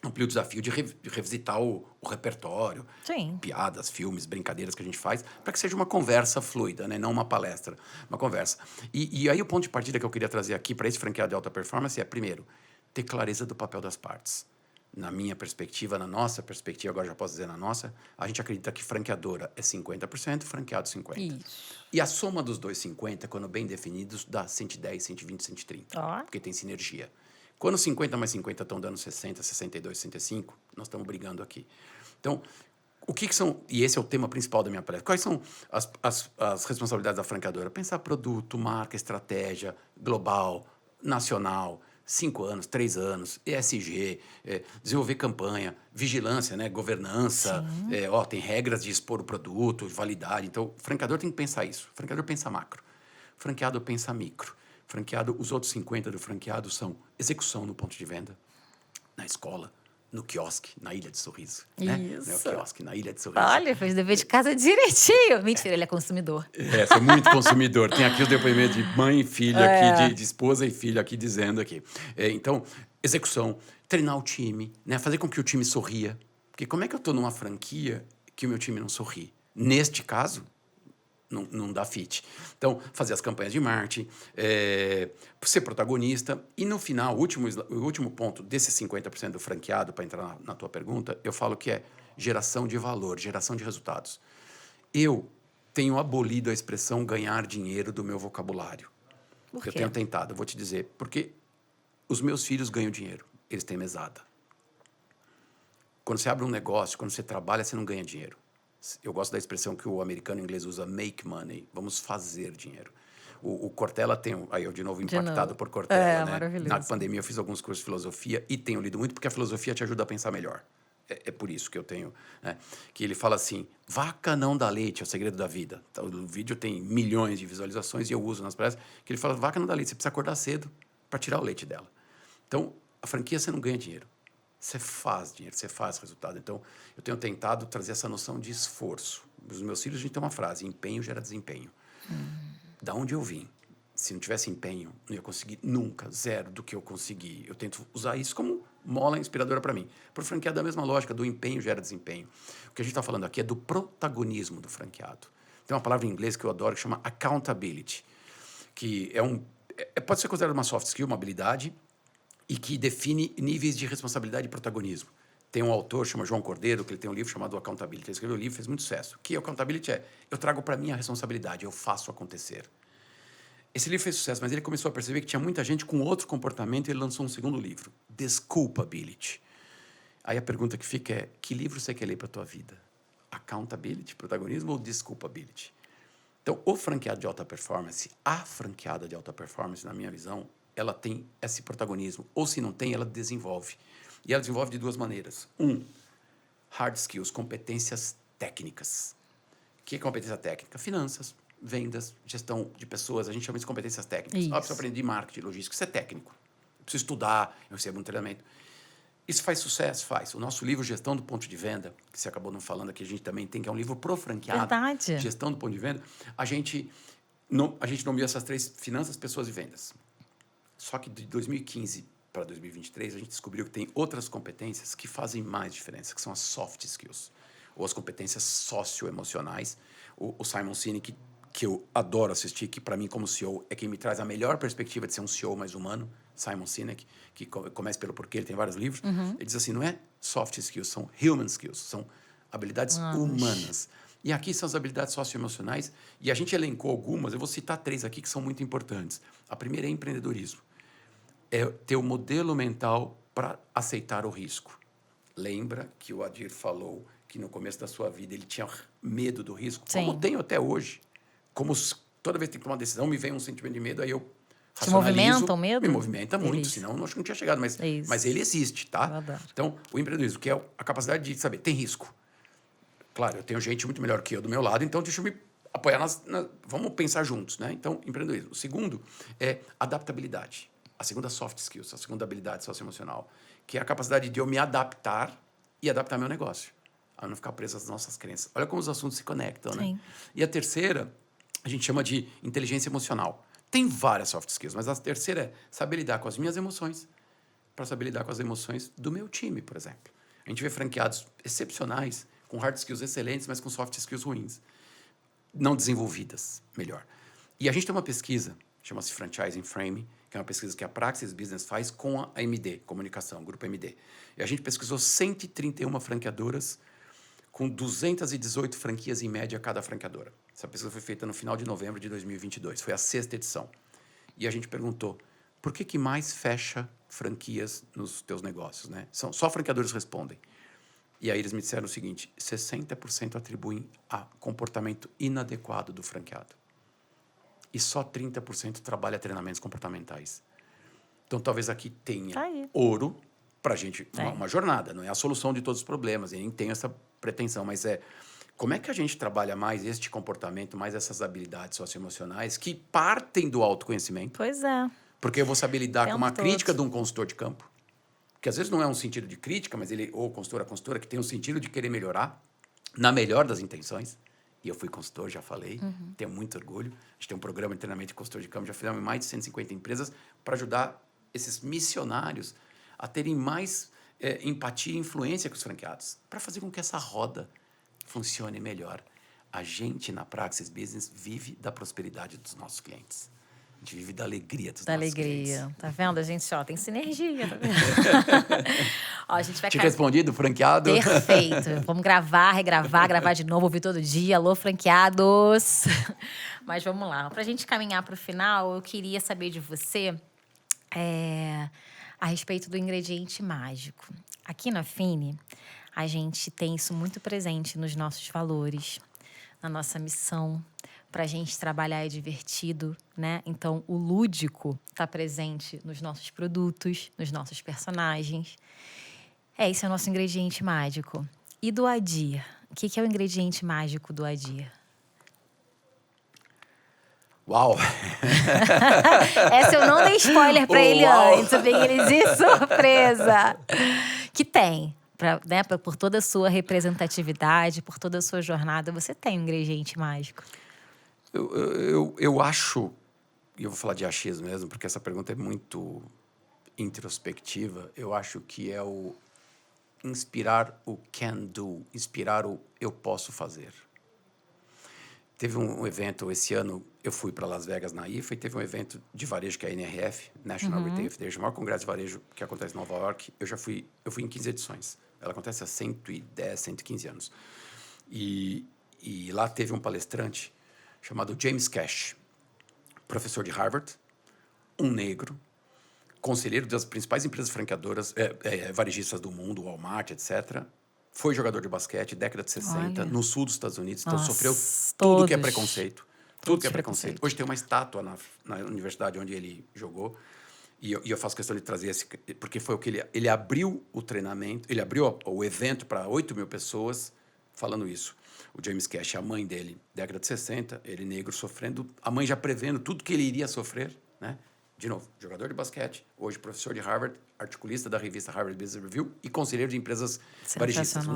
ampliou o desafio de revisitar o repertório, Sim. piadas, filmes, brincadeiras que a gente faz, para que seja uma conversa fluida, né? Não uma palestra, uma conversa. E aí o ponto de partida que eu queria trazer aqui para esse franqueado de alta performance é, primeiro, ter clareza do papel das partes. Na minha perspectiva, na nossa perspectiva, agora já posso dizer na nossa, a gente acredita que franqueadora é 50%, franqueado 50%. Isso. E a soma dos dois 50%, quando bem definidos, dá 110, 120, 130. Porque tem sinergia. Quando 50 mais 50 estão dando 60, 62, 65, nós estamos brigando aqui. Então, o que são... E esse é o tema principal da minha palestra. Quais são as responsabilidades da franqueadora? Pensar produto, marca, estratégia, global, nacional, 5 anos, 3 anos, ESG, desenvolver campanha, vigilância, né, governança, tem regras de expor o produto, validade. Então, o franqueador tem que pensar isso. O franqueador pensa macro. O franqueado pensa micro. Franqueado, os outros 50 do franqueado são execução no ponto de venda, na escola, no quiosque, na Ilha de Sorriso. Né? Isso. No quiosque, na Ilha de Sorriso. Olha, fez o dever de casa direitinho. Mentira, ele é consumidor. Sou muito consumidor. Tem aqui o depoimento de mãe e filha, aqui, de esposa e filha aqui dizendo aqui. Então, execução, treinar o time, né? Fazer com que o time sorria. Porque como é que eu estou numa franquia que o meu time não sorri? Neste caso, não dá fit. Então, fazer as campanhas de marketing, ser protagonista. E no final, o último ponto desses 50% do franqueado, para entrar na tua pergunta, eu falo que é geração de valor, geração de resultados. Eu tenho abolido a expressão ganhar dinheiro do meu vocabulário. Por quê? Eu tenho tentado, vou te dizer. Porque os meus filhos ganham dinheiro, eles têm mesada. Quando você abre um negócio, quando você trabalha, você não ganha dinheiro. Eu gosto da expressão que o americano e o inglês usa, make money. Vamos fazer dinheiro. O Cortella tem... Aí eu, de novo, impactado por Cortella. Né? Maravilhoso. Na pandemia, eu fiz alguns cursos de filosofia e tenho lido muito, porque a filosofia te ajuda a pensar melhor. É por isso que eu tenho... Né? Que ele fala assim, vaca não dá leite, é o segredo da vida. Então, o vídeo tem milhões de visualizações e eu uso nas palestras, que ele fala, vaca não dá leite, você precisa acordar cedo para tirar o leite dela. Então, a franquia você não ganha dinheiro. Você faz dinheiro, você faz resultado. Então, eu tenho tentado trazer essa noção de esforço. Os meus filhos, a gente tem uma frase, empenho gera desempenho. Da onde eu vim. Se não tivesse empenho, não ia conseguir nunca, zero do que eu consegui. Eu tento usar isso como mola inspiradora para mim. Para o franqueado é a mesma lógica, do empenho gera desempenho. O que a gente está falando aqui é do protagonismo do franqueado. Tem uma palavra em inglês que eu adoro que chama accountability, que pode ser considerada uma soft skill, uma habilidade, e que define níveis de responsabilidade e protagonismo. Tem um autor, chama João Cordeiro, que ele tem um livro chamado Accountability. Ele escreveu um livro, fez muito sucesso. Que accountability eu trago para mim a responsabilidade, eu faço acontecer. Esse livro fez sucesso, mas ele começou a perceber que tinha muita gente com outro comportamento e ele lançou um segundo livro, Desculpability. Aí a pergunta que fica é, que livro você quer ler para a tua vida? Accountability, protagonismo ou Desculpability? Então, o franqueado de alta performance, a franqueada de alta performance, na minha visão, ela tem esse protagonismo. Ou se não tem, ela desenvolve. E ela desenvolve de duas maneiras. Hard skills, competências técnicas. O que é competência técnica? Finanças, vendas, gestão de pessoas. A gente chama de competências técnicas. Eu preciso aprender marketing, logística. Isso é técnico. Eu preciso estudar, eu recebo um treinamento. Isso faz sucesso? Faz. O nosso livro Gestão do Ponto de Venda, que você acabou não falando aqui, a gente também tem, que é um livro pro franqueado. Verdade. Gestão do Ponto de Venda. A gente nomeou essas três: finanças, pessoas e vendas. Só que de 2015 para 2023, a gente descobriu que tem outras competências que fazem mais diferença, que são as soft skills, ou as competências socioemocionais. O Simon Sinek, que eu adoro assistir, que para mim, como CEO, é quem me traz a melhor perspectiva de ser um CEO mais humano, Simon Sinek, que começa pelo porquê, ele tem vários livros. Ele diz assim, não é soft skills, são human skills, são habilidades humanas. E aqui são as habilidades socioemocionais, e a gente elencou algumas, eu vou citar 3 aqui que são muito importantes. A primeira é empreendedorismo. É ter o modelo mental para aceitar o risco. Lembra que o Adir falou que no começo da sua vida ele tinha medo do risco? Sim. Como tenho até hoje. Toda vez que tem que tomar uma decisão, me vem um sentimento de medo, aí eu Te movimenta o medo? Me movimenta muito, Delícia. senão eu acho que não tinha chegado. Mas ele existe, tá? Eu adoro. Então, o empreendedorismo, que é a capacidade de saber, tem risco. Claro, eu tenho gente muito melhor que eu do meu lado, então deixa eu me apoiar vamos pensar juntos, né? Então, empreendedorismo. O segundo é adaptabilidade. A segunda, soft skills, a segunda habilidade socioemocional, que é a capacidade de eu me adaptar e adaptar meu negócio, a não ficar preso às nossas crenças. Olha como os assuntos se conectam, né? Sim. E a terceira, a gente chama de inteligência emocional. Tem várias soft skills, mas a terceira é saber lidar com as minhas emoções para saber lidar com as emoções do meu time, por exemplo. A gente vê franqueados excepcionais, com hard skills excelentes, mas com soft skills ruins. Não desenvolvidas, melhor. E a gente tem uma pesquisa, chama-se Franchising Frame, que é uma pesquisa que a Praxis Business faz com a MD, Comunicação, Grupo MD. E a gente pesquisou 131 franqueadoras com 218 franquias em média cada franqueadora. Essa pesquisa foi feita no final de novembro de 2022. Foi a 6ª edição. E a gente perguntou, por que mais fecha franquias nos teus negócios, né? Só franqueadores respondem. E aí eles me disseram o seguinte, 60% atribuem a comportamento inadequado do franqueado. E só 30% trabalha treinamentos comportamentais. Então, talvez aqui tenha ouro para a gente, uma jornada. Não é a solução de todos os problemas, e nem tenho essa pretensão, mas como é que a gente trabalha mais este comportamento, mais essas habilidades socioemocionais que partem do autoconhecimento? Pois é. Porque eu vou saber lidar com uma crítica de um consultor de campo, que às vezes não é um sentido de crítica, mas ou a consultora, que tem um sentido de querer melhorar, na melhor das intenções. E eu fui consultor, já falei, tenho muito orgulho. A gente tem um programa de treinamento de consultor de campo, já fizemos em mais de 150 empresas para ajudar esses missionários a terem mais empatia e influência com os franqueados, para fazer com que essa roda funcione melhor. A gente, na Praxis Business, vive da prosperidade dos nossos clientes. A gente vive da alegria dos nossos clientes. Tá vendo? A gente, tem sinergia. Tá vendo? A gente vai Te respondido, franqueado? Perfeito. Vamos gravar, regravar, gravar de novo, ouvir todo dia. Alô, franqueados. Mas vamos lá. Pra gente caminhar pro final, eu queria saber de você a respeito do ingrediente mágico. Aqui na Fini, a gente tem isso muito presente nos nossos valores, na nossa missão. Para a gente trabalhar é divertido, né? Então, o lúdico está presente nos nossos produtos, nos nossos personagens. Esse é o nosso ingrediente mágico. E do Adir? O que é o ingrediente mágico do Adir? Uau! Essa eu não dei spoiler para ele antes. Eu peguei ele de surpresa. Que tem, por toda a sua representatividade, por toda a sua jornada, você tem um ingrediente mágico. Eu acho, e eu vou falar de achismo mesmo, porque essa pergunta é muito introspectiva. Eu acho que é o inspirar o can do, inspirar o eu posso fazer. Teve um evento esse ano, eu fui para Las Vegas na IFA e teve um evento de varejo que é a NRF, National Retail Federation, o maior congresso de varejo que acontece em Nova York. Eu fui em 15 edições. Ela acontece há 110, 115 anos. E lá teve um palestrante chamado James Cash, professor de Harvard, um negro, conselheiro das principais empresas franqueadoras, varejistas do mundo, Walmart, etc. Foi jogador de basquete, década de 60, no sul dos Estados Unidos. Então, sofreu tudo que é preconceito. Tudo que é preconceito. Hoje tem uma estátua na universidade onde ele jogou. E eu faço questão de trazer esse... Porque foi o que ele abriu o treinamento, ele abriu o evento para 8 mil pessoas falando isso. O James Cash, a mãe dele, década de 60, ele negro sofrendo, a mãe já prevendo tudo que ele iria sofrer, né? De novo, jogador de basquete, hoje professor de Harvard, articulista da revista Harvard Business Review e conselheiro de empresas varejistas.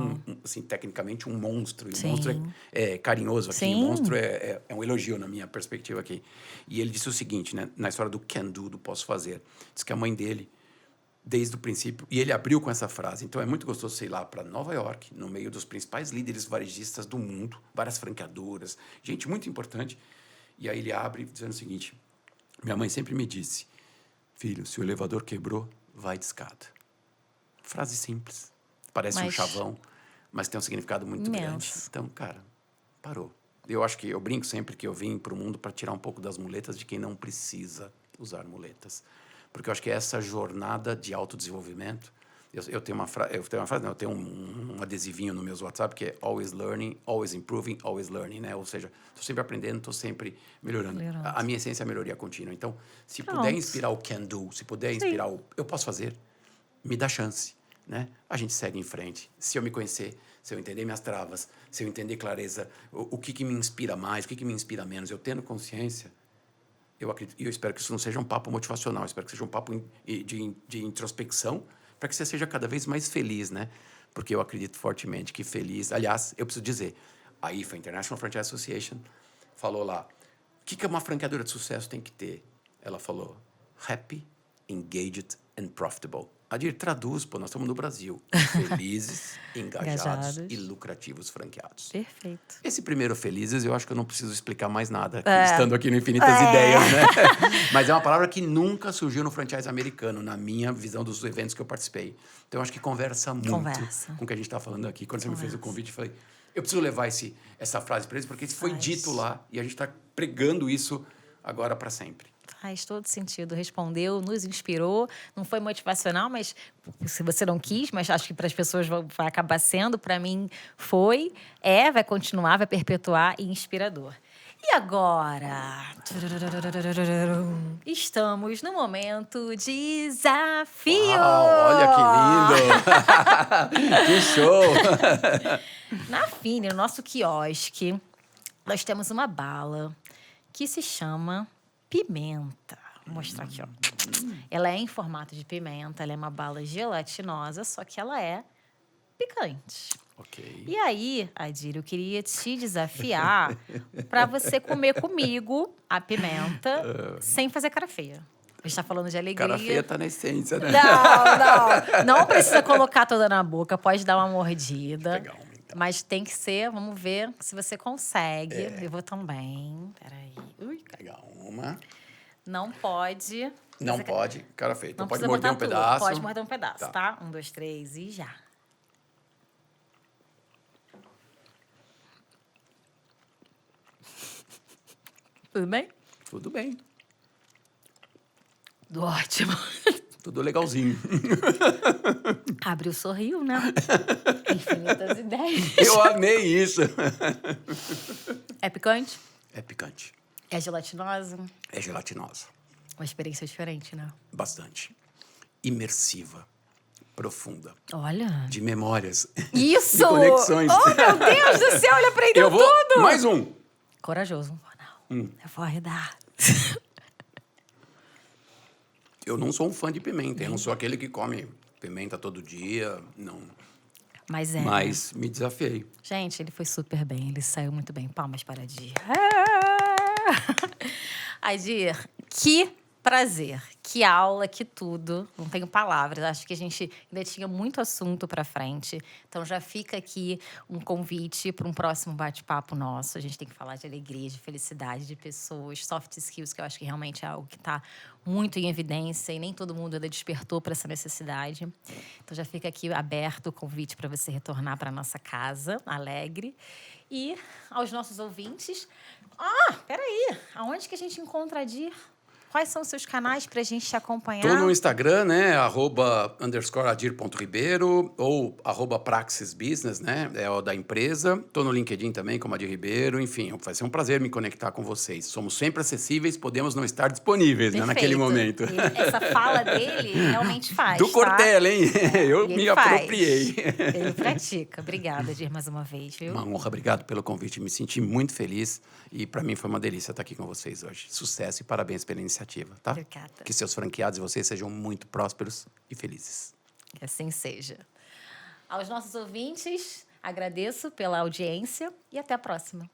Assim, tecnicamente, um monstro. E um monstro é carinhoso aqui. Sim. Um monstro é um elogio na minha perspectiva aqui. E ele disse o seguinte, né, na história do can do posso fazer. Diz que a mãe dele, desde o princípio, e ele abriu com essa frase. Então, é muito gostoso você ir lá para Nova York, no meio dos principais líderes varejistas do mundo, várias franqueadoras, gente muito importante. E aí ele abre dizendo o seguinte... Minha mãe sempre me disse, filho, se o elevador quebrou, vai de escada. Frase simples, parece um chavão, mas tem um significado muito grande. Então, cara, parou. Eu acho que eu brinco sempre que eu vim para o mundo para tirar um pouco das muletas de quem não precisa usar muletas. Porque eu acho que essa jornada de autodesenvolvimento... Eu tenho um adesivinho no meu WhatsApp que é always learning, always improving, always learning, né? Ou seja, estou sempre aprendendo, estou sempre melhorando. A minha essência é a melhoria contínua. Então, se puder inspirar o can do, se puder inspirar o eu posso fazer, me dá chance, né? A gente segue em frente. Se eu me conhecer, se eu entender minhas travas, se eu entender clareza, o que me inspira mais, o que me inspira menos, eu tendo consciência, eu acredito, e eu espero que isso não seja um papo motivacional, eu espero que seja um papo de introspecção, para que você seja cada vez mais feliz, né? Porque eu acredito fortemente que feliz... Aliás, eu preciso dizer, a IFA, International Franchise Association, falou lá, o que uma franqueadora de sucesso tem que ter? Ela falou, happy, engaged and profitable. Adir, traduz, nós estamos no Brasil. Felizes, engajados e lucrativos franqueados. Perfeito. Esse primeiro felizes, eu acho que eu não preciso explicar mais nada, estando aqui no Infinitas Ideias, né? Mas é uma palavra que nunca surgiu no franchise americano, na minha visão dos eventos que eu participei. Então, eu acho que conversa muito com o que a gente está falando aqui. Quando você me fez o convite, eu falei, eu preciso levar essa frase para eles, porque isso foi dito lá e a gente está pregando isso agora para sempre. Faz todo sentido. Respondeu, nos inspirou. Não foi motivacional, mas se você não quis, mas acho que para as pessoas vai acabar sendo. Para mim foi, vai continuar, vai perpetuar e inspirador. E agora? Estamos no momento desafio! Uau, olha que lindo! Que show! Na Fini, no nosso quiosque, nós temos uma bala que se chama pimenta. Vou mostrar aqui, ó. Ela é em formato de pimenta, ela é uma bala gelatinosa, só que ela é picante. Ok. E aí, Adir, eu queria te desafiar para você comer comigo a pimenta sem fazer cara feia. A gente tá falando de alegria. Cara feia tá na essência, né? Não precisa colocar toda na boca, pode dar uma mordida. Legal, então. Mas tem que ser, vamos ver se você consegue. Eu vou também. Peraí. Pegar uma. Não pode. Não pode, cara feia. Então Não pode precisa morder botar um tudo. pedaço. Pode morder um pedaço, tá? 1, 2, 3 e já. Tudo bem? Tudo bem. Tudo ótimo. Tudo legalzinho. Abriu, sorriu, né? Infinitas ideias. Eu amei isso. É picante? É picante. É gelatinosa? É gelatinosa. Uma experiência diferente, né? Bastante. Imersiva. Profunda. Olha. De memórias. Isso! De conexões. Oh, meu Deus do céu, ele aprendeu tudo! Mais um. Corajoso. Não, eu vou arredar. Eu não sou um fã de pimenta. Eu não sou aquele que come pimenta todo dia. Não. Mas Mas me desafiei. Gente, ele foi super bem. Ele saiu muito bem. Palmas para a Dir. Adir, que prazer, que aula, que tudo. Não tenho palavras. Acho que a gente ainda tinha muito assunto para frente. Então já fica aqui um convite para um próximo bate-papo nosso. A gente tem que falar de alegria, de felicidade, de pessoas, soft skills, que eu acho que realmente é algo que está muito em evidência e nem todo mundo ainda despertou para essa necessidade. Então já fica aqui aberto o convite para você retornar para nossa casa, alegre. E aos nossos ouvintes... peraí! Aonde que a gente encontra a Adir? Quais são os seus canais para a gente te acompanhar? Tô no Instagram, né? @_adir.ribeiro ou @praxisbusiness, né? É o da empresa. Tô no LinkedIn também, como Adir Ribeiro. Enfim, vai ser um prazer me conectar com vocês. Somos sempre acessíveis, podemos não estar disponíveis, né? Naquele momento. Essa fala dele realmente faz, Do Cortella, hein? Eu me apropriei. Ele pratica. Obrigada, Adir, mais uma vez, viu? Uma honra, obrigado pelo convite. Me senti muito feliz e para mim foi uma delícia estar aqui com vocês hoje. Sucesso e parabéns pela iniciativa, tá? Obrigada. Que seus franqueados e vocês sejam muito prósperos e felizes. Que assim seja. Aos nossos ouvintes, agradeço pela audiência e até a próxima.